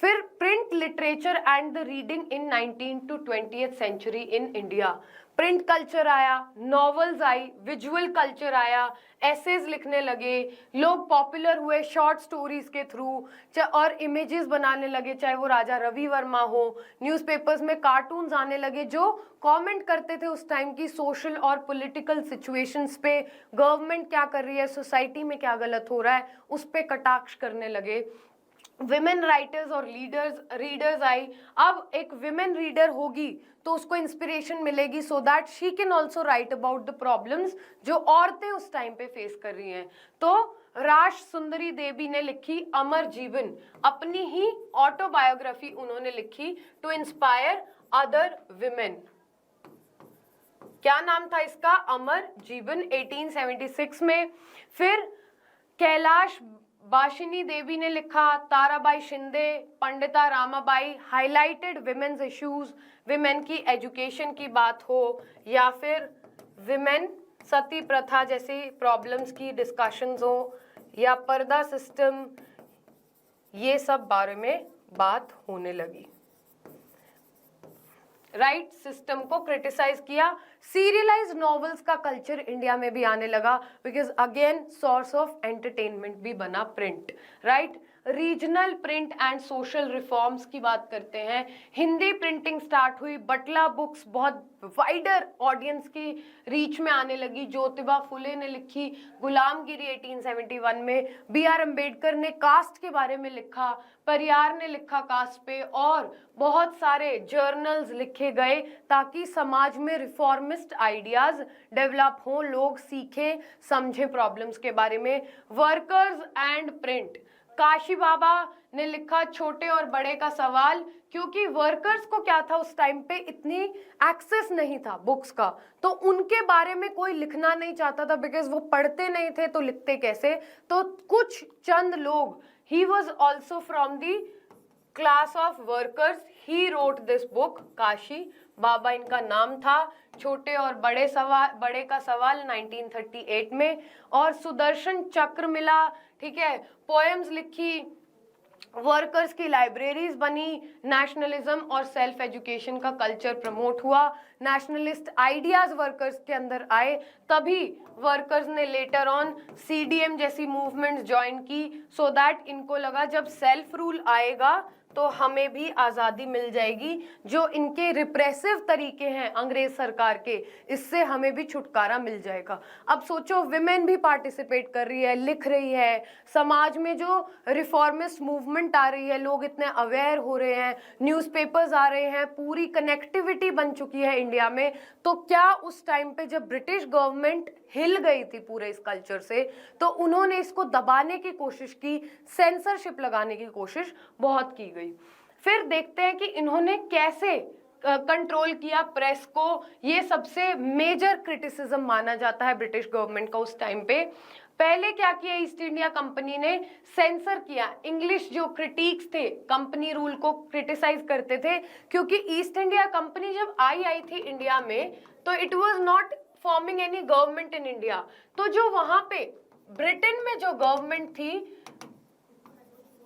फिर print literature and the reading in 19th to 20th century in India. Print culture आया, नॉवेल्स आई, विजुअल कल्चर आया, एसेज लिखने लगे, लोग पॉपुलर हुए शॉर्ट स्टोरीज के थ्रू और इमेजेस बनाने लगे, चाहे वो राजा रवि वर्मा हो। न्यूज़पेपर्स में कार्टून्स आने लगे जो कमेंट करते थे उस टाइम की सोशल और पॉलिटिकल सिचुएशंस पे, गवर्नमेंट क्या कर रही है, सोसाइटी में क्या गलत हो रहा है, उस पे कटाक्ष करने लगे। विमेन राइटर्स और रीडर्स आई। अब एक विमेन रीडर होगी तो उसको इंस्पिरेशन मिलेगी so that she can also right about the problems जो औरतें उस टाइम पे फेस कर रही हैं। तो राज सुंदरी देवी ने लिखी अमर जीवन, अपनी ही ऑटोबायोग्राफी उन्होंने लिखी टू इंस्पायर अदर विमेन। क्या नाम था इसका? अमर जीवन, 1876 में। फिर कैलाश बाशिनी देवी ने लिखा, Tarabai Shinde, Pandita Ramabai highlighted women's issues, women की एजुकेशन की बात हो या फिर विमेन सती प्रथा जैसी प्रॉब्लम्स की डिस्कशंस हो या पर्दा सिस्टम, ये सब बारे में बात होने लगी। राइट सिस्टम को क्रिटिसाइज किया। सीरियलाइज्ड नॉवेल्स का कल्चर इंडिया में भी आने लगा because again source of entertainment भी बना print. Right, regional print and social reforms की बात करते हैं। हिंदी प्रिंटिंग स्टार्ट हुई, बटला बुक्स बहुत वाइडर ऑडियंस की रीच में आने लगी। ज्योतिबा फुले ने लिखी गुलामगिरी 1871 में। बी आर अम्बेडकर ने कास्ट के बारे में लिखा, परियार ने लिखा कास्ट पे, और बहुत सारे जर्नल्स लिखे गए ताकि समाज में रिफॉर्मिस्ट आइडियाज डेवलप हों, लोग सीखें समझें प्रॉब्लम्स के बारे में। वर्कर्स एंड प्रिंट, काशी बाबा ने लिखा छोटे और बड़े का सवाल, क्योंकि वर्कर्स को क्या था उस टाइम पे इतनी एक्सेस नहीं था बुक्स का, तो उनके बारे में कोई लिखना नहीं चाहता था बिकॉज वो पढ़ते नहीं थे तो लिखते कैसे। तो कुछ चंद लोग, he was also from the class of workers, he wrote this book, Kashi Baba इनका नाम था। छोटे और बड़े का सवाल 1938 में। और सुदर्शन चक्र मिला, ठीक है, पोएम्स लिखी, वर्कर्स की लाइब्रेरीज बनी, नेशनलिज्म और सेल्फ एजुकेशन का कल्चर प्रमोट हुआ, नेशनलिस्ट आइडियाज वर्कर्स के अंदर आए, तभी वर्कर्स ने लेटर ऑन सीडीएम जैसी मूवमेंट्स ज्वाइन की सो दैट इनको लगा जब सेल्फ रूल आएगा तो हमें भी आज़ादी मिल जाएगी, जो इनके रिप्रेसिव तरीके हैं अंग्रेज सरकार के, इससे हमें भी छुटकारा मिल जाएगा। अब सोचो, विमेन भी पार्टिसिपेट कर रही है, लिख रही है, समाज में जो रिफॉर्मिस्ट मूवमेंट आ रही है, लोग इतने अवेयर हो रहे हैं, न्यूज़पेपर्स आ रहे हैं, पूरी कनेक्टिविटी बन चुकी है इंडिया में। तो क्या उस टाइम पे जब ब्रिटिश गवर्नमेंट हिल गई थी पूरे इस कल्चर से, तो उन्होंने इसको दबाने की कोशिश की, सेंसरशिप लगाने की कोशिश बहुत की गई। फिर देखते हैं कि इन्होंने कैसे कंट्रोल किया प्रेस को। ये सबसे मेजर क्रिटिसिज्म माना जाता है ब्रिटिश गवर्नमेंट का उस टाइम पे। पहले क्या किया ईस्ट इंडिया कंपनी ने? सेंसर किया। इंग्लिश जो क्रिटिक्स थे कंपनी रूल को क्रिटिसाइज करते थे, क्योंकि ईस्ट इंडिया कंपनी जब आई थी इंडिया में तो it was not forming any government in India. तो जो वहां पे ब्रिटेन में जो गवर्नमेंट थी,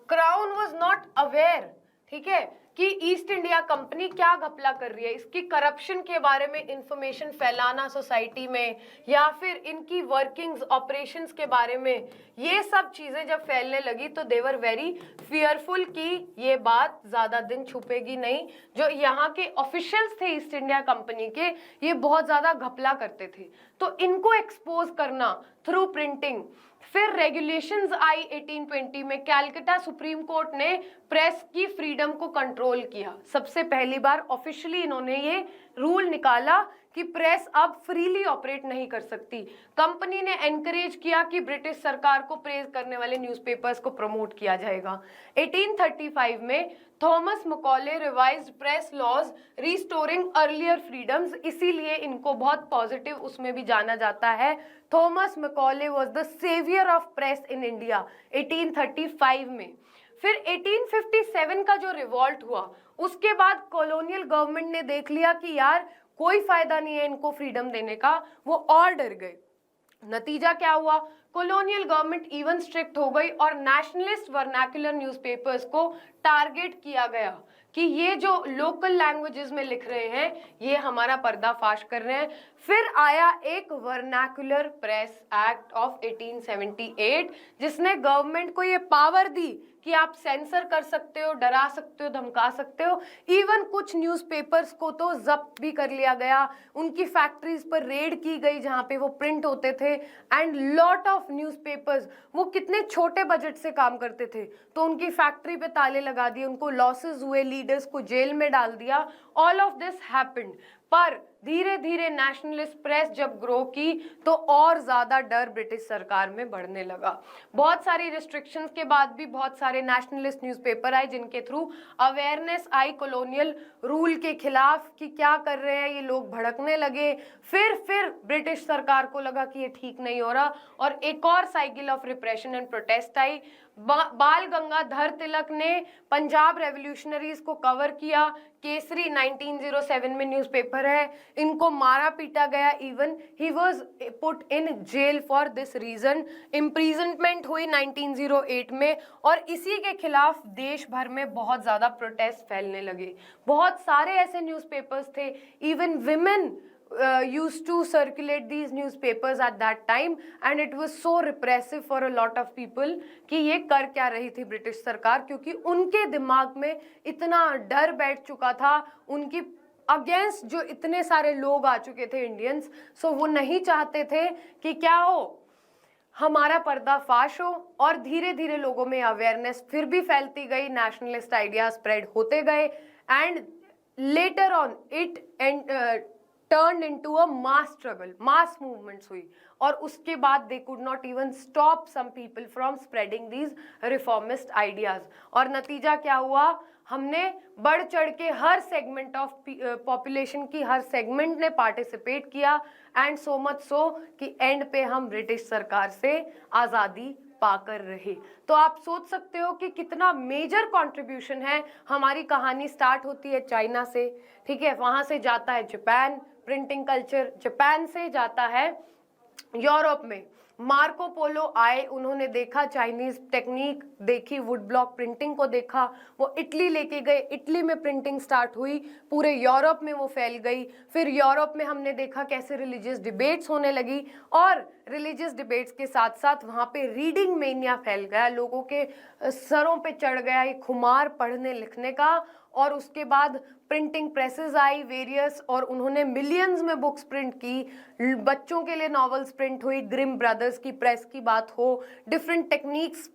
क्राउन वाज नॉट अवेयर, ठीक है, कि ईस्ट इंडिया कंपनी क्या घपला कर रही है, इसकी करप्शन के बारे में इंफॉर्मेशन फैलाना सोसाइटी में, या फिर इनकी वर्किंग्स ऑपरेशंस के बारे में, ये सब चीजें जब फैलने लगी तो दे वर वेरी फियरफुल कि ये बात ज्यादा दिन छुपेगी नहीं। जो यहाँ के ऑफिशियल्स थे ईस्ट इंडिया कंपनी के, ये बहुत ज्यादा घपला करते थे, तो इनको एक्सपोज करना थ्रू प्रिंटिंग। फिर रेगुलेशंस आई 1820 में। कैलकाटा सुप्रीम कोर्ट ने प्रेस की फ्रीडम को कंट्रोल किया। सबसे पहली बार ऑफिशियली इन्होंने ये रूल निकाला कि प्रेस अब फ्रीली ऑपरेट नहीं कर सकती। कंपनी ने एनकरेज किया कि ब्रिटिश सरकार को प्रेज करने वाले न्यूज़पेपर्स को प्रमोट किया जाएगा। 1835 में Thomas Macaulay revised press laws restoring earlier freedoms, इसीलिए इनको बहुत पॉजिटिव उसमें भी जाना जाता है। Thomas Macaulay was the saviour of press in India 1835 में। फिर 1857 का जो रिवॉल्ट हुआ, उसके बाद कॉलोनियल गवर्नमेंट ने देख लिया कि यार कोई फायदा नहीं है इनको फ्रीडम देने का, वो और डर गए। नतीजा क्या हुआ, कॉलोनियल गवर्नमेंट इवन स्ट्रिक्ट हो गई और नेशनलिस्ट वर्नाक्युलर न्यूज़पेपर्स को टारगेट किया गया कि ये जो लोकल लैंग्वेजेस में लिख रहे हैं ये हमारा पर्दाफाश कर रहे हैं। फिर आया एक वर्नाक्युलर प्रेस एक्ट ऑफ 1878 जिसने गवर्नमेंट को ये पावर दी कि आप सेंसर कर सकते हो, डरा सकते हो, धमका सकते हो। इवन कुछ न्यूज़पेपर्स को तो जब्त भी कर लिया गया, उनकी फैक्ट्रीज पर रेड की गई जहाँ पे वो प्रिंट होते थे। एंड लॉट ऑफ न्यूज़पेपर्स, वो कितने छोटे बजट से काम करते थे तो उनकी फैक्ट्री पे ताले लगा दिए, उनको लॉसेस हुए, लीडर्स को जेल में डाल दिया। All of this happened. पर धीरे धीरे नेशनलिस्ट प्रेस जब ग्रो की तो और ज्यादा डर ब्रिटिश सरकार में बढ़ने लगा। बहुत सारी रिस्ट्रिक्शंस के बाद भी बहुत सारे नेशनलिस्ट न्यूज़पेपर आए जिनके थ्रू अवेयरनेस आई कॉलोनियल रूल के खिलाफ कि क्या कर रहे हैं ये लोग, भड़कने लगे। फिर ब्रिटिश सरकार को लगा कि ये ठीक नहीं हो रहा और एक और cycle of repression and protest आई। बाल गंगाधर तिलक ने पंजाब रेवोल्यूशनरीज को कवर किया। केसरी 1907 में न्यूज़पेपर है, इनको मारा पीटा गया। Even he was put in jail for this reason. Imprisonment हुई 1908 में और इसी के खिलाफ देश भर में बहुत ज़्यादा प्रोटेस्ट फैलने लगे। बहुत सारे ऐसे न्यूज़पेपर्स थे, even women used to circulate these newspapers at that time and it was so repressive for a lot of people कि ये कर क्या रही थी ब्रिटिश सरकार, क्योंकि उनके दिमाग में इतना डर बैठ चुका था उनकी अगेंस्ट जो इतने सारे लोग आ चुके थे इंडियंस। सो वो नहीं चाहते थे कि क्या हो, हमारा पर्दाफाश हो। और धीरे धीरे लोगों में अवेयरनेस फिर भी फैलती गई, नेशनलिस्ट आइडिया स्प्रेड होते गए and later on it turned into a mass struggle, mass movements हुई और उसके बाद they could not even stop some people from spreading these reformist ideas। और नतीजा क्या हुआ, हमने बढ़ चढ़ के हर सेगमेंट ऑफ पॉपुलेशन की, हर सेगमेंट ने पार्टिसिपेट किया एंड सो मच सो कि एंड पे हम ब्रिटिश सरकार से आज़ादी पाकर रहे। तो आप सोच सकते हो कि कितना मेजर कंट्रीब्यूशन है। हमारी कहानी स्टार्ट होती है चाइना से, ठीक है, वहां से जाता है जापान, प्रिंटिंग कल्चर, जापान से जाता है यूरोप में। मार्को पोलो आए, उन्होंने देखा चाइनीज टेक्निक, देखी वुड ब्लॉक प्रिंटिंग को देखा, वो इटली लेके गए, इटली में प्रिंटिंग स्टार्ट हुई, पूरे यूरोप में वो फैल गई। फिर यूरोप में हमने देखा कैसे रिलीजियस डिबेट्स होने लगी और रिलीजियस डिबेट्स के साथ साथ वहाँ पे रीडिंग मेनिया फैल गया, लोगों के सरों पे चढ़ गया ये खुमार पढ़ने लिखने का। और उसके बाद प्रिंटिंग प्रेसेस आई वेरियस और उन्होंने मिलियंस में बुक्स प्रिंट की, बच्चों के लिए नॉवेल्स प्रिंट हुई, ग्रिम ब्रदर्स की प्रेस की बात हो, डिफरेंट टेक्निक्स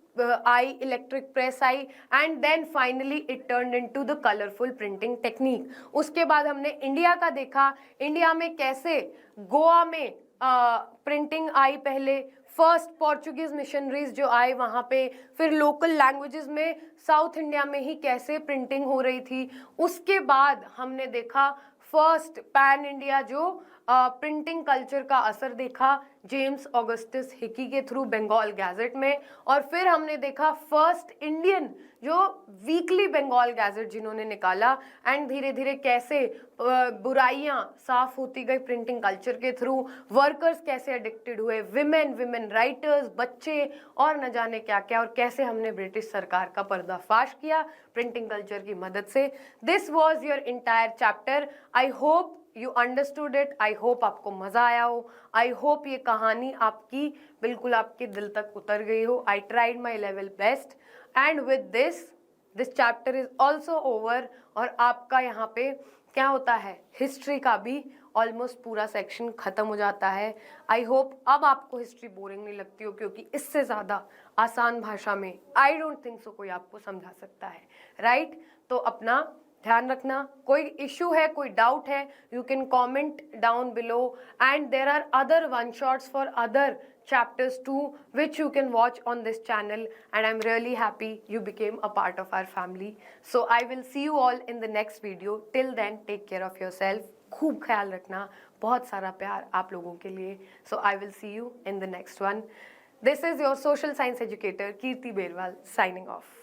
आई, इलेक्ट्रिक प्रेस आई and then finally it turned into the colourful printing technique. उसके बाद हमने इंडिया का देखा, इंडिया में कैसे गोवा में प्रिंटिंग आई, पहले फर्स्ट पोर्चुगीज मिशनरीज जो आए वहाँ पे, फिर लोकल लैंग्वेजेस में साउथ इंडिया में ही कैसे प्रिंटिंग हो रही थी। उसके बाद हमने देखा फर्स्ट पैन इंडिया जो प्रिंटिंग कल्चर का असर देखा जेम्स ऑगस्टस हिकी के थ्रू बंगाल गैजेट में। और फिर हमने देखा फर्स्ट इंडियन जो वीकली बंगाल गैजेट जिन्होंने निकाला एंड धीरे धीरे कैसे बुराइयां साफ होती गई प्रिंटिंग कल्चर के थ्रू, वर्कर्स कैसे एडिक्टेड हुए, विमेन राइटर्स, बच्चे और न जाने क्या क्या, और कैसे हमने ब्रिटिश सरकार का पर्दाफाश किया प्रिंटिंग कल्चर की मदद से। This was your entire chapter. I hope you understood it, I hope आपको मजा आया हो, आई होप ये कहानी आपकी बिल्कुल आपके दिल तक उतर गई हो। I tried my level best and with this chapter is also over. और आपका यहाँ पे क्या होता है, हिस्ट्री का भी ऑलमोस्ट पूरा सेक्शन खत्म हो जाता है। आई होप अब आपको हिस्ट्री बोरिंग नहीं लगती हो, क्योंकि इससे ज़्यादा आसान भाषा में आई डोंट थिंक सो कोई आपको समझा सकता है, राइट? तो अपना ध्यान रखना, कोई इशू है, कोई डाउट है, you can comment down below and there are other one shots for other chapters too which you can watch on this channel, and I'm really happy you became a part of our family. So I will see you all in the next video. Till then, take care of yourself. खूब ख्याल रखना, बहुत सारा प्यार आप लोगों के लिए. So I will see you in the next one. This is your social science educator Kirti Berwal signing off.